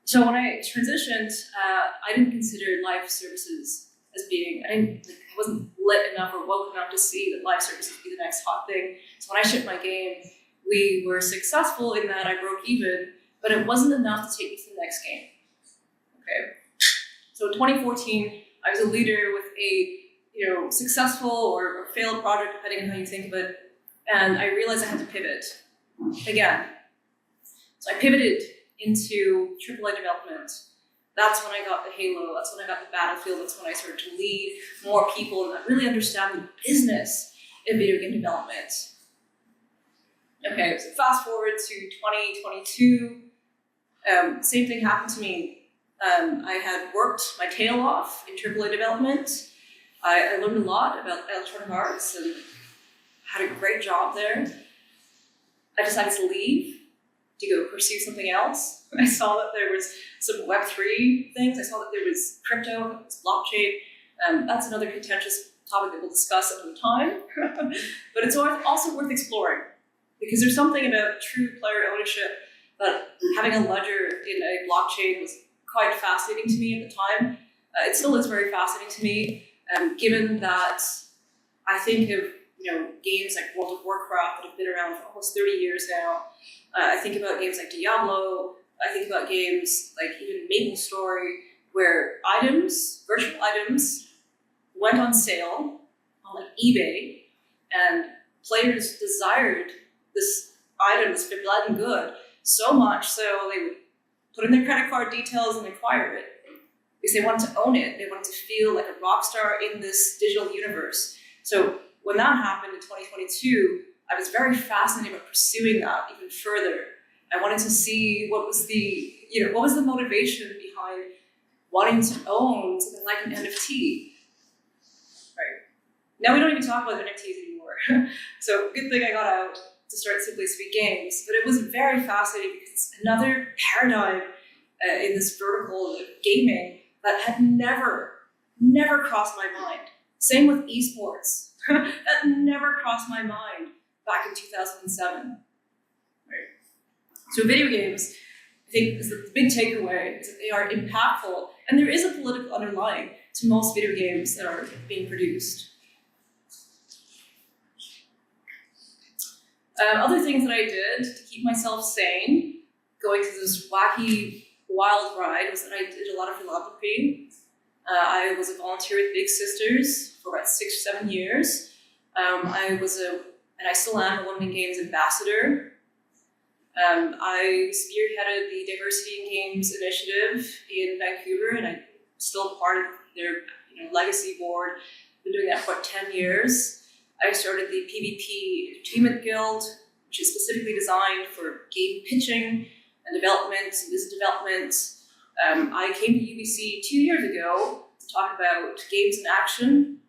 So when I transitioned, I didn't consider live services as being, I wasn't lit enough or woke enough to see that live services would be the next hot thing. So when I shipped my game, we were successful in that I broke even, but it wasn't enough to take me to the next game. Okay. So in 2014, I was a leader with a successful or failed project, depending on how you think of it, and I realized I had to pivot again. So I pivoted into AAA development. That's when I got the Halo, that's when I got the Battlefield, that's when I started to lead more people and really understand the business of video game development. Okay, so fast forward to 2022, same thing happened to me. I had worked my tail off in AAA development, I learned a lot about electronic arts and had a great job there. I decided to leave to go pursue something else. I saw that there was some Web3 things. I saw that there was crypto, there was blockchain. That's another contentious topic that we'll discuss another time. But it's also worth exploring because there's something about true player ownership that having a ledger in a blockchain was quite fascinating to me at the time. It still is very fascinating to me, given that I think of games like World of Warcraft that have been around for almost 30 years now. I think about games like Diablo. I think about games like even MapleStory, where virtual items, went on sale on like eBay, and players desired this item, this blood and good, so much so they would put in their credit card details and acquire it because they wanted to own it. They wanted to feel like a rock star in this digital universe. So when that happened in 2022, I was very fascinated about pursuing that even further. I wanted to see what was the motivation behind wanting to own something like an NFT. Right. Now we don't even talk about NFTs anymore. So good thing I got out to start Simply Speak Games. But it was very fascinating because it's another paradigm in this vertical of gaming that had never crossed my mind. Same with esports. That never crossed my mind back in 2007. Right. So video games, I think, is the big takeaway is that they are impactful, and there is a political underlying to most video games that are being produced. Other things that I did to keep myself sane, going through this wacky, wild ride, was that I did a lot of philanthropy. I was a volunteer with Big Sisters for about 6 or 7 years. I was and I still am, a Women in Games ambassador. I spearheaded the Diversity in Games initiative in Vancouver, and I'm still part of their legacy board. I've been doing that for 10 years. I started the PvP Entertainment Guild, which is specifically designed for game pitching and development and business development. I came to UBC 2 years ago to talk about games in action.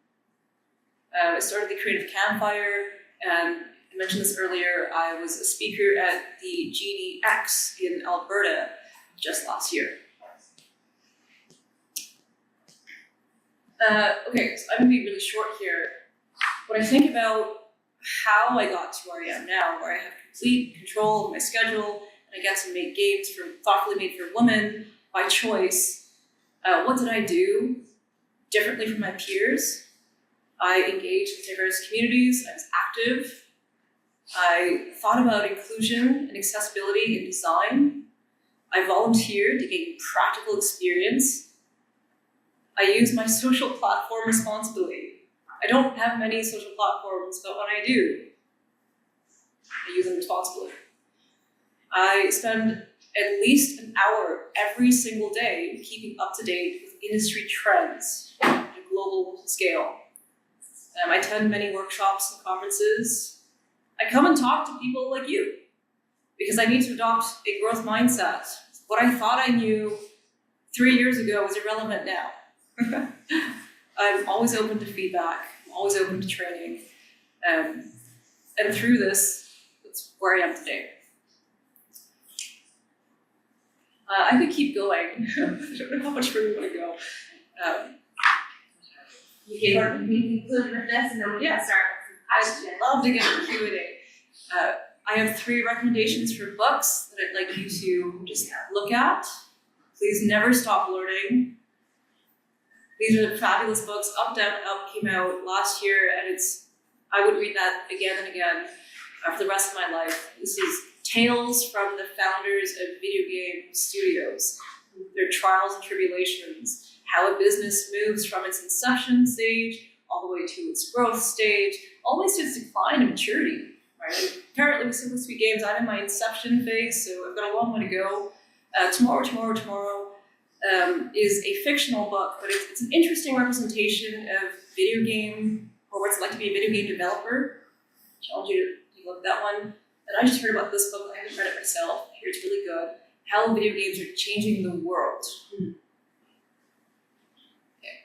I started the Creative Campfire, and I mentioned this earlier, I was a speaker at the GDX in Alberta just last year. Okay, so I'm going to be really short here. When I think about how I got to where I am now, where I have complete control of my schedule, and I get to make games thoughtfully made for women by choice, what did I do differently from my peers? I engaged with diverse communities, I was active, I thought about inclusion and accessibility in design, I volunteered to gain practical experience, I used my social platform responsibly. I don't have many social platforms, but when I do, I use them responsibly. I spend at least an hour every single day keeping up to date with industry trends at a global scale. I attend many workshops and conferences. I come and talk to people like you because I need to adopt a growth mindset. What I thought I knew 3 years ago is irrelevant now. I'm always open to feedback. I'm always open to training. And through this, that's where I am today. I could keep going. I don't know how much further we want to go. We can conclude with this, and then we can start with some questions. I'd love to get a Q&A. I have 3 recommendations for books that I'd like you to just look at. Please never stop learning. These are fabulous books. Up, Down, Up came out last year, and I would read that again and again for the rest of my life. This is tales from the founders of video game studios, their trials and tribulations, how a business moves from its inception stage all the way to its growth stage, all the way to its decline and maturity. Right? And currently with Simply Speak Games, I'm in my inception phase, so I've got a long way to go. Tomorrow is a fictional book, but it's an interesting representation of video game, or what it's like to be a video game developer. I challenge you to take a look at that one. And I just heard about this book, I haven't read it myself. I hear it's really good. How video games are changing the world. Okay.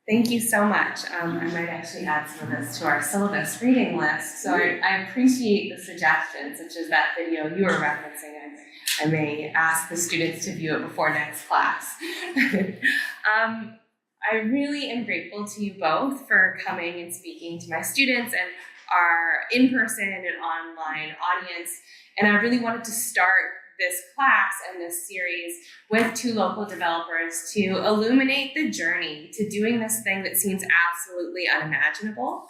Thank you so much. I might actually add some of this to our syllabus reading list. So I appreciate the suggestions, such as that video you were referencing. I may ask the students to view it before next class. I really am grateful to you both for coming and speaking to my students and our in-person and online audience. And I really wanted to start this class and this series with two local developers to illuminate the journey to doing this thing that seems absolutely unimaginable.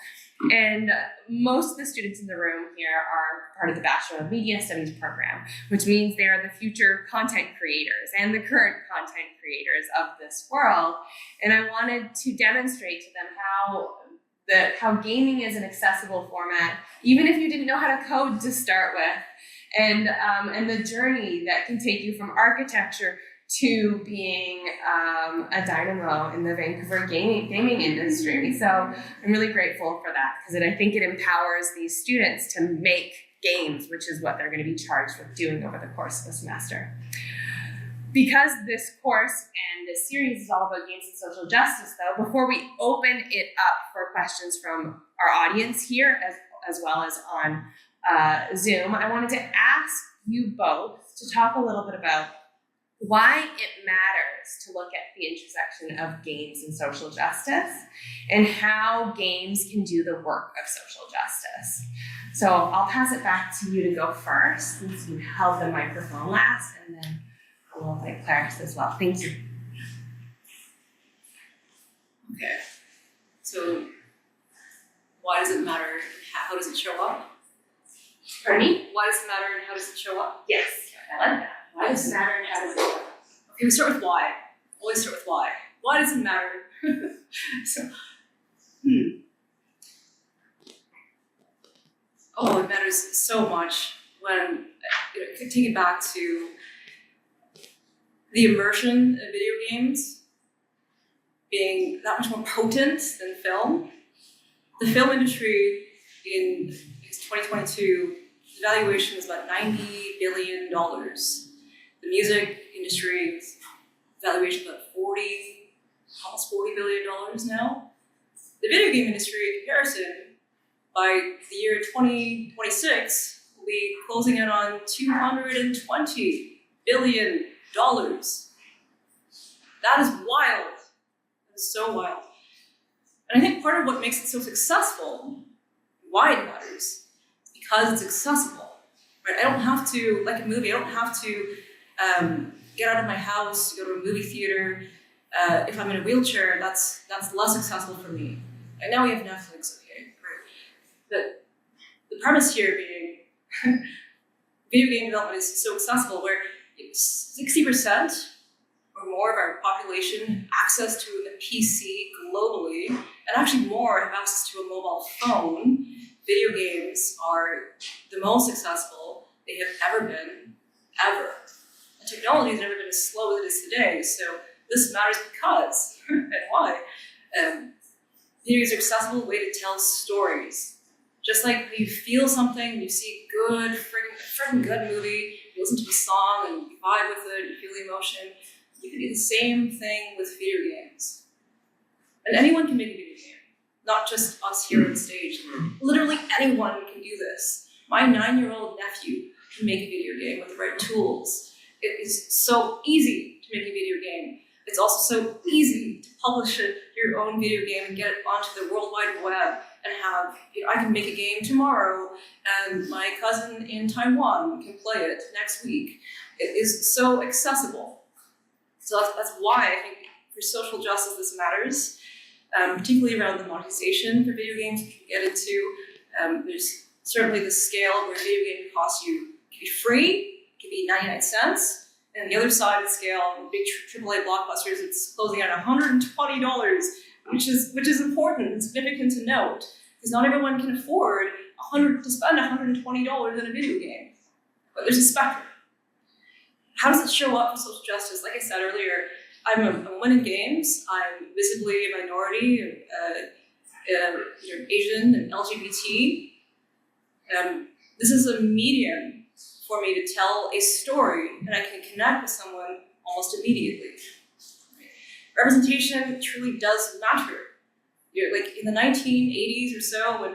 And most of the students in the room here are part of the Bachelor of Media Studies program, which means they are the future content creators and the current content creators of this world. And I wanted to demonstrate to them how gaming is an accessible format, even if you didn't know how to code to start with. And the journey that can take you from architecture to being a dynamo in the Vancouver gaming industry. So I'm really grateful for that, because I think it empowers these students to make games, which is what they're going to be charged with doing over the course of the semester. Because this course and this series is all about games and social justice, though, before we open it up for questions from our audience here as well as on Zoom, I wanted to ask you both to talk a little bit about why it matters to look at the intersection of games and social justice and how games can do the work of social justice. So I'll pass it back to you to go first, since you held the microphone last, and then we'll invite Claris as well. Thank you. Okay, so why does it matter? How does it show up? Pardon me? Why does it matter and how does it show up? Yes, I like that. Why does it matter and how does it work? Okay, we start with why. Always start with why. Why does it matter? Oh, it matters so much when, take it back to the immersion of video games being that much more potent than film. The film industry in 2022, the valuation is about $90 billion. The music industry valuation is about almost $40 billion now. The video game industry, in comparison, by the year 2026, will be closing in on $220 billion. That is wild. That is so wild. And I think part of what makes it so successful, why it matters, because it's accessible. Right? I don't have to, like a movie, I don't have to get out of my house, go to a movie theater. If I'm in a wheelchair, that's less accessible for me. And now we have Netflix, okay, great. But the premise here being video game development is so accessible, where 60% or more of our population have access to a PC globally, and actually more have access to a mobile phone. Video games are the most accessible they have ever been, ever. And technology has never been as slow as it is today, so this matters because, and why, video games are an accessible way to tell stories. Just like you feel something, you see a good, freaking good movie, you listen to a song and you vibe with it, you feel the emotion, you can do the same thing with video games. And anyone can make a video game, not just us here on stage. Literally anyone can do this. My 9-year-old nephew can make a video game with the right tools. It is so easy to make a video game. It's also so easy to publish your own video game and get it onto the World Wide Web and have, I can make a game tomorrow and my cousin in Taiwan can play it next week. It is so accessible. So that's why I think for social justice this matters, particularly around the monetization for video games, which we'll get into. There's certainly the scale where a video game can cost you, it can be free, it can be 99 cents. And the other side of the scale, big AAA blockbusters, it's closing at $120, which is important and significant to note, because not everyone can afford to spend $120 in a video game. But there's a spectrum. How does it show up for social justice? Like I said earlier, I'm a woman in games. I'm visibly a minority, Asian and LGBT. This is a medium for me to tell a story, and I can connect with someone almost immediately. representation truly does matter. Like in the 1980s or so, when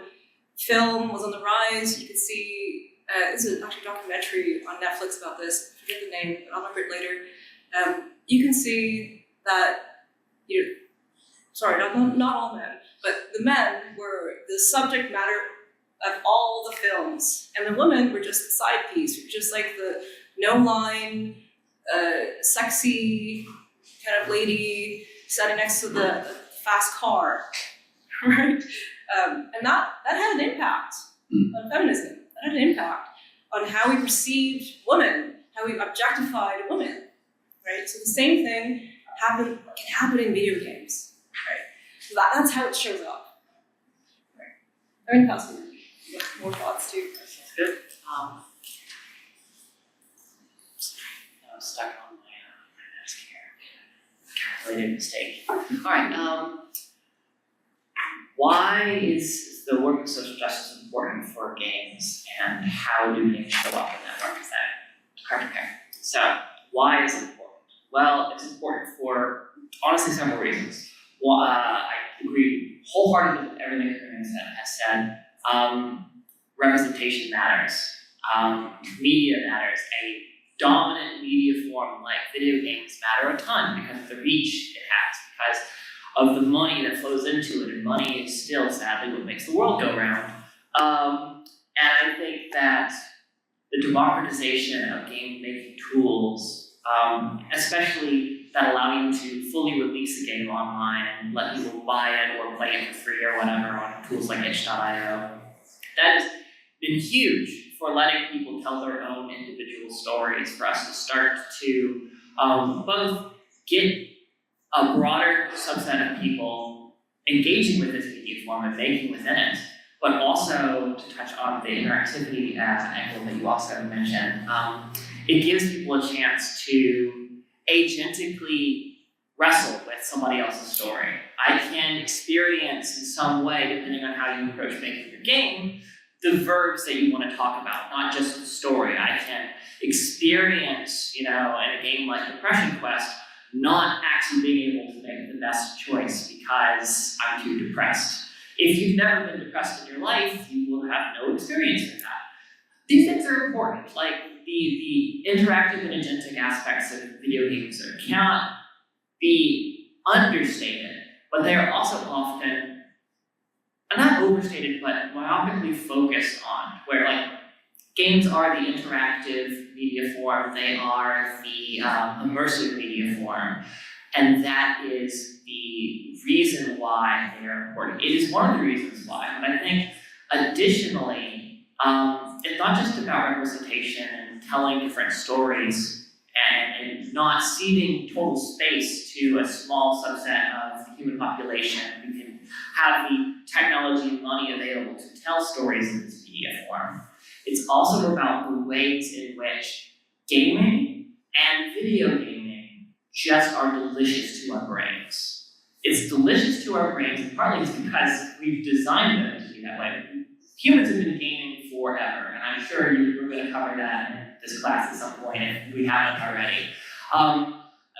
film was on the rise, you could see, this is actually a documentary on Netflix about this, I forget the name, but I'll remember it later. You can see that, not all men, but the men were the subject matter of all the films, and the women were just the side piece, just like the no-line, sexy kind of lady standing next to the fast car, right? And that had an impact on feminism. That had an impact on how we perceived women, how we objectified women, right? So the same thing can happen in video games, right? So that's how it shows up. Right. I mean, pass more thoughts too. That's good. I'm stuck on my desk here. Calculated mistake. All right. Why is the work of social justice important for games, and how do games show up in that work? Is that correct? Okay. So, why is it important? Well, it's important for honestly several reasons. Well, I agree wholeheartedly with everything Carina has said. Representation matters. Media matters. A dominant media form like video games matter a ton because of the reach it has, because of the money that flows into it, and money is still, sadly, what makes the world go round. And I think that the democratization of game-making tools, especially that allow you to fully release a game online and let people buy it or play it for free or whatever on tools like itch.io, that has been huge for letting people tell their own individual stories, for us to start to both get a broader subset of people engaging with this media form and making within it, but also to touch on the interactivity angle that you also mentioned. It gives people a chance to agentically wrestle with somebody else's story. I can experience in some way, depending on how you approach making your game, the verbs that you want to talk about, not just the story. I can experience, in a game like Depression Quest, not actually being able to make the best choice because I'm too depressed. If you've never been depressed in your life, you will have no experience with that. These things are important, like the interactive and agentic aspects of video games cannot be understated, but they are also often, not overstated, but myopically focused on, where games are the interactive media form, they are the immersive media form, and that is the reason why they are important. It is one of the reasons why, but I think additionally, it's not just about representation and telling different stories and not ceding total space to a small subset of the human population who can have the technology and money available to tell stories in this media form. It's also about the ways in which gaming and video gaming just are delicious to our brains. It's delicious to our brains, and partly it's because we've designed them to be that way. Humans have been gaming forever, and I'm sure we're going to cover that in this class at some point if we haven't already.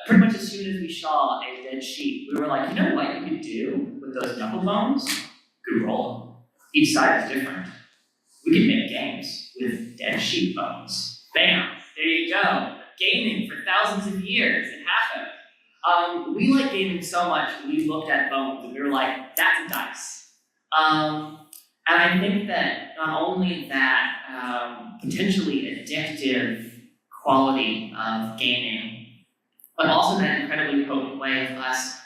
Pretty much as soon as we saw a dead sheep, we were like, you know what you could do with those knuckle bones? You could roll them. Each side is different. We could make games with dead sheep bones. Bam! There you go. Gaming for thousands of years. It happened. We like gaming so much, we looked at bones and we were like, that's a dice. And I think that not only that potentially addictive quality of gaming, but also that incredibly potent way of us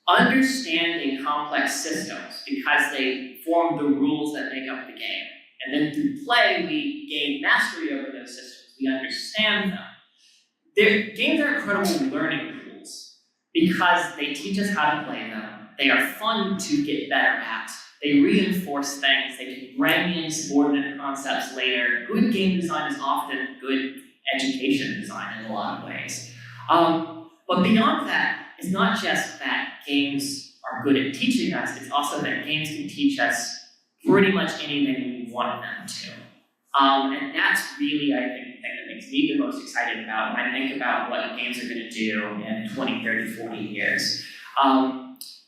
understanding complex systems because they form the rules that make up the game. And then through play, we gain mastery over those systems. We understand them. Games are incredible learning tools because they teach us how to play them. They are fun to get better at. They reinforce things. They can bring in subordinate concepts later. Good game design is often good education design in a lot of ways. But beyond that, it's not just that games are good at teaching us, it's also that games can teach us pretty much anything we want them to. And that's really, I think, the thing that makes me the most excited about when I think about what games are going to do in 20, 30, 40 years,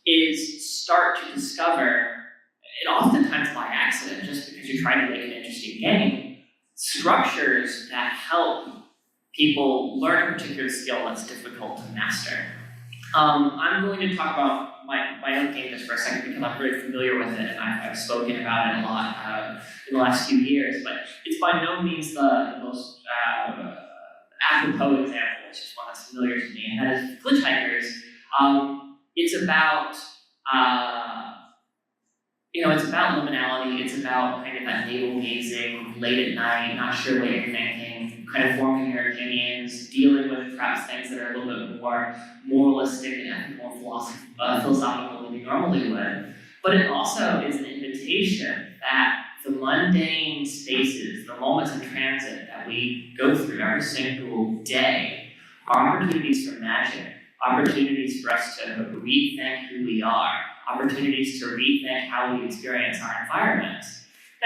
is start to discover, and oftentimes by accident, just because you're trying to make an interesting game, structures that help people learn a particular skill that's difficult to master. I'm going to talk about my own game just for a second because I'm very familiar with it and I've spoken about it a lot in the last few years, but it's by no means the most apropos example, which is one that's familiar to me, and that is Glitchhikers. It's about it's about liminality, it's about kind of that navel gazing, late at night, not sure what you're thinking, kind of forming your opinions, dealing with perhaps things that are a little bit more moralistic and more philosophical than you normally would. But it also is an invitation that the mundane spaces, the moments in transit that we go through every single day are opportunities for magic, opportunities for us to rethink who we are, opportunities to rethink how we experience our environment.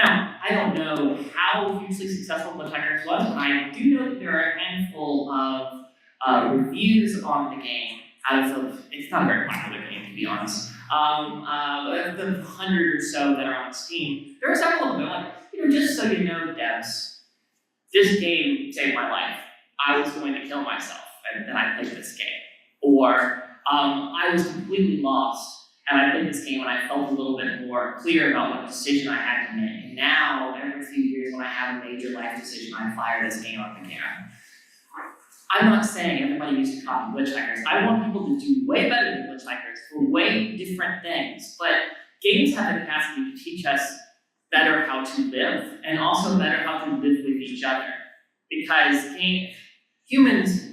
Now, I don't know how hugely successful Glitchhikers was, but I do know that there are a handful of reviews on the game out of, it's not a very popular game to be honest, of the 100 or so that are on Steam, there are several of them. They're like, just so you know, devs, this game saved my life. I was going to kill myself, and then I played this game. Or, I was completely lost, and I played this game and I felt a little bit more clear about what decision I had to make. And now, every few years when I have a major life decision, I fire this game up again. I'm not saying everybody needs to copy Glitchhikers. I want people to do way better than Glitchhikers for way different things. But games have the capacity to teach us better how to live, and also better how to live with each other. Because humans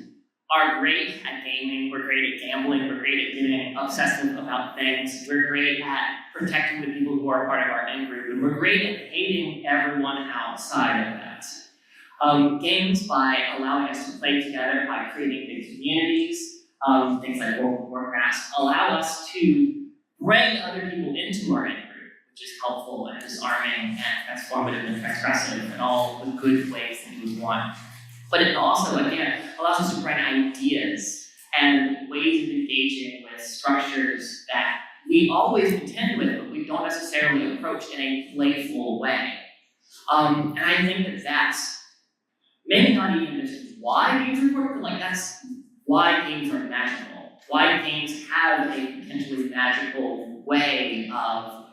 are great at gaming, we're great at gambling, we're great at getting obsessive about things, we're great at protecting the people who are part of our in-group, and we're great at hating everyone outside of that. Games, by allowing us to play together, by creating big communities, things like World of Warcraft, allow us to bring other people into our in-group, which is helpful and disarming and transformative and expressive in all the good ways that you would want. But it also, again, allows us to bring ideas and ways of engaging with structures that we always contend with, but we don't necessarily approach in a playful way. And I think that that's maybe not even just why games are important, but that's why games are magical. Why games have a potentially magical way of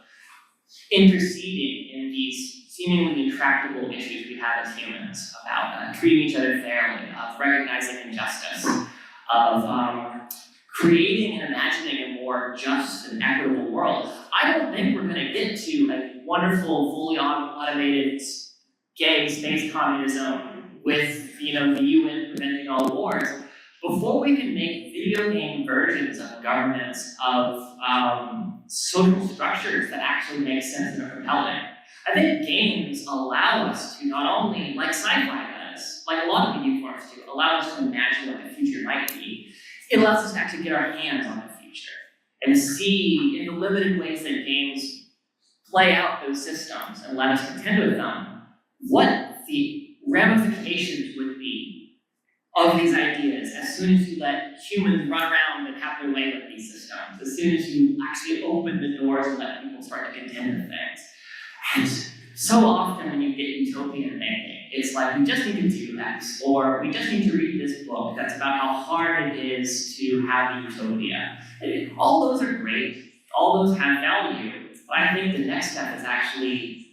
interceding in these seemingly intractable issues we have as humans about treating each other fairly, of recognizing injustice, of creating and imagining a more just and equitable world. I don't think we're going to get to a wonderful, fully automated gay space communism with the UN preventing all wars before we can make video game versions of governments, of social structures that actually make sense and are compelling. I think games allow us to not only, like sci-fi does, like a lot of media forms do, allow us to imagine what the future might be. It allows us to actually get our hands on the future and see, in the limited ways that games play out those systems and let us contend with them, what the ramifications would be of these ideas as soon as you let humans run around and have their way with these systems, as soon as you actually open the doors and let people start to contend with things. And so often when you get utopian thinking, it's like, we just need to do X, or we just need to read this book that's about how hard it is to have a utopia. And all those are great, all those have value, but I think the next step is actually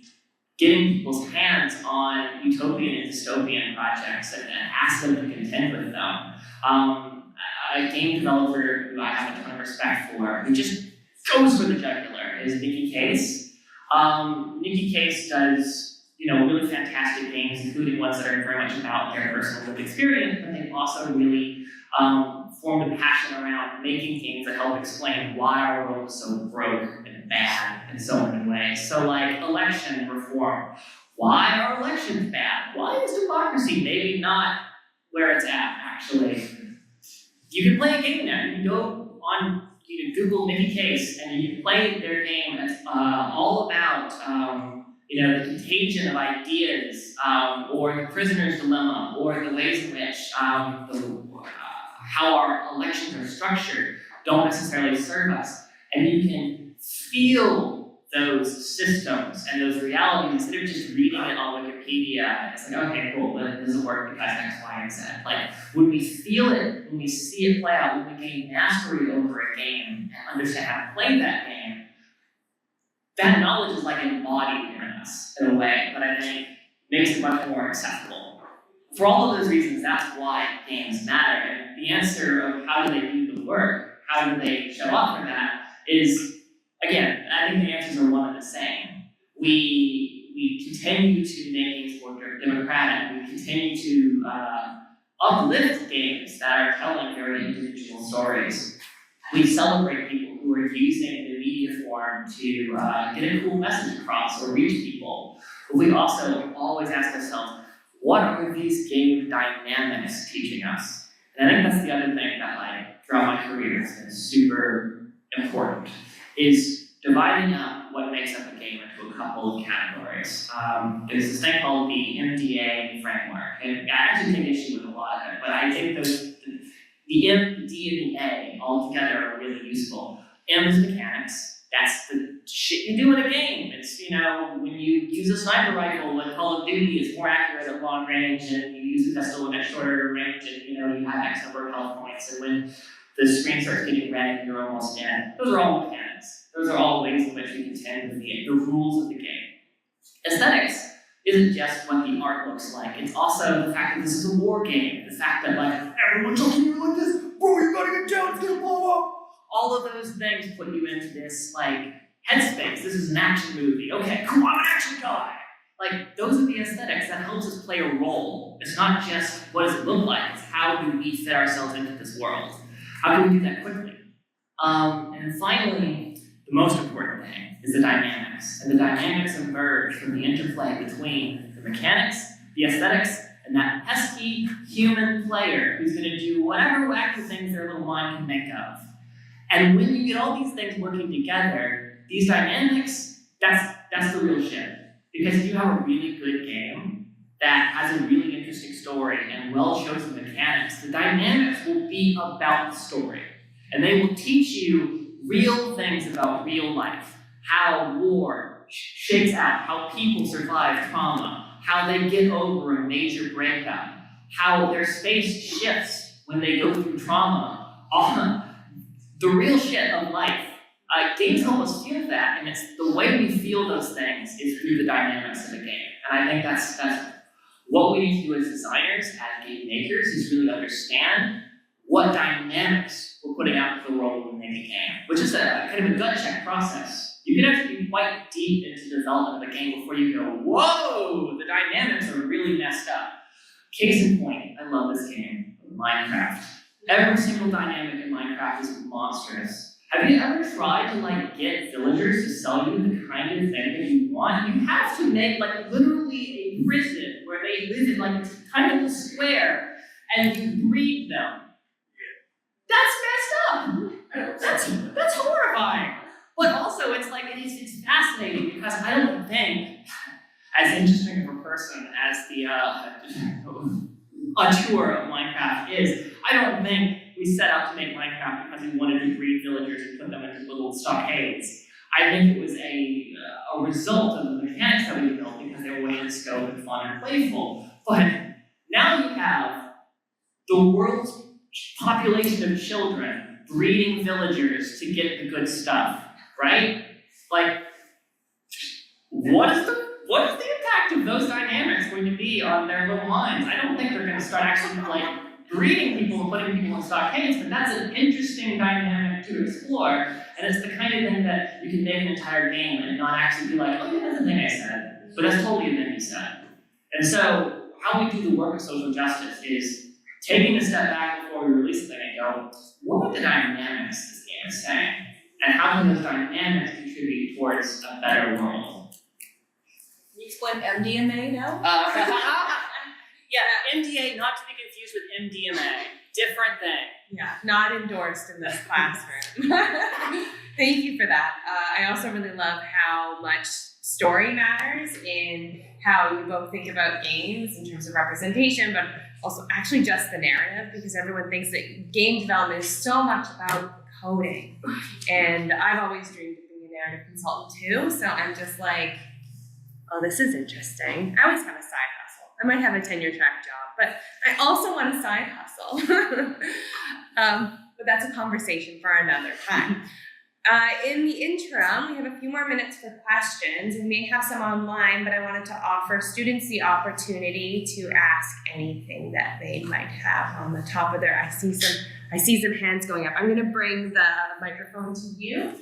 getting people's hands on utopian and dystopian projects and ask them to contend with them. A game developer who I have a ton of respect for, who just goes for the jugular, is Nikki Case. Nikki Case does, really fantastic games, including ones that are very much about their personal lived experience, but they've also really formed a passion around making games that help explain why our world is so broke and bad in so many ways. So like election reform. Why are elections bad? Why is democracy maybe not where it's at, actually? You can play a game now. You can go on Google Nikki Case, and you can play their game. It's all about the contagion of ideas, or the prisoner's dilemma, or the ways in which how our elections are structured don't necessarily serve us. And you can feel those systems and those realities instead of just reading it on Wikipedia. And it's like, okay, cool, but it doesn't work because X, Y, and Z. Like, when we feel it, when we see it play out, when we gain mastery over a game and understand how to play that game, that knowledge is like embodied in us in a way that I think makes it much more acceptable. For all of those reasons, that's why games matter. And the answer of how do they do the work, how do they show up for that, is, again, I think the answers are one and the same. We continue to make games more democratic. We continue to uplift games that are telling very individual stories. We celebrate people who are using the media form to get a cool message across or reach people. But we also always ask ourselves, what are these game dynamics teaching us? And I think that's the other thing that, like, throughout my career has been super important, is dividing up what makes up a game into a couple of categories. There's this thing called the MDA framework, and I actually take issue with a lot of it, but I think the M, the D, and the A all together are really useful. M is mechanics. That's the shit you do in a game. It's, when you use a sniper rifle in Call of Duty, it's more accurate at long range, and you use a pistol at shorter range, and you have X number of health points, and when the screen starts getting red, you're almost dead. Those are all mechanics. Those are all ways in which we contend with the rules of the game. Aesthetics isn't just what the art looks like. It's also the fact that this is a war game. The fact that, like, everyone's looking at you like this, bro, you're gonna get down, it's gonna blow up. All of those things put you into this, like, headspace. This is an action movie. Okay, cool, I'm an action guy. Like, those are the aesthetics that helps us play a role. It's not just what does it look like, it's how do we fit ourselves into this world. How can we do that quickly? And finally, the most important thing is the dynamics. And the dynamics emerge from the interplay between the mechanics, the aesthetics, and that pesky human player who's going to do whatever wacky things their little mind can think of. And when you get all these things working together, these dynamics, that's the real shit. Because if you have a really good game that has a really interesting story and well-chosen mechanics, the dynamics will be about the story. And they will teach you real things about real life, how war shakes out, how people survive trauma, how they get over a major breakup, how their space shifts when they go through trauma, all the real shit of life. Games help us feel that, and it's the way we feel those things is through the dynamics of the game. And I think that's what we need to do as designers, as game makers, is really understand what dynamics we're putting out into the world when we make a game, which is a kind of a gut check process. You can actually be quite deep into the development of a game before you go, whoa, the dynamics are really messed up. Case in point, I love this game, Minecraft. Every single dynamic in Minecraft is monstrous. Have you ever tried to get villagers to sell you the kind of thing that you want? You have to make literally a prison where they live in a tiny little square and you breed them. That's messed up. That's horrifying. But also it's it's fascinating because I don't think, as interesting of a person as the auteur of Minecraft is, I don't think we set out to make Minecraft because we wanted to breed villagers and put them into little stockades. I think it was a result of the mechanics that we built because they were way in scope and fun and playful. But now you have the world's population of children breeding villagers to get the good stuff, right? What is the impact of those dynamics going to be on their little minds? I don't think they're going to start actually breeding people and putting people in stockades, but that's an interesting dynamic to explore, and it's the kind of thing that you can make an entire game and not actually be like, oh yeah, that's the thing I said, but that's totally a thing you said. And so, how we do the work of social justice is taking a step back before we release the thing and go, what are the dynamics this game is saying? And how can those dynamics contribute towards a better world? Can you explain MDMA now? Yeah, MDA, not to be confused with MDMA. Different thing. Yeah, not endorsed in this classroom. Thank you for that. I also really love how much story matters in how you both think about games in terms of representation, but also actually just the narrative, because everyone thinks that game development is so much about coding. And I've always dreamed of being a narrative consultant too, so I'm just like, oh, this is interesting. I always have a side hustle. I might have a tenure track job, but I also want a side hustle. But that's a conversation for another time. In the interim, we have a few more minutes for questions. We may have some online, but I wanted to offer students the opportunity to ask anything that they might have on the top of their, I see some hands going up. I'm gonna bring the microphone to you.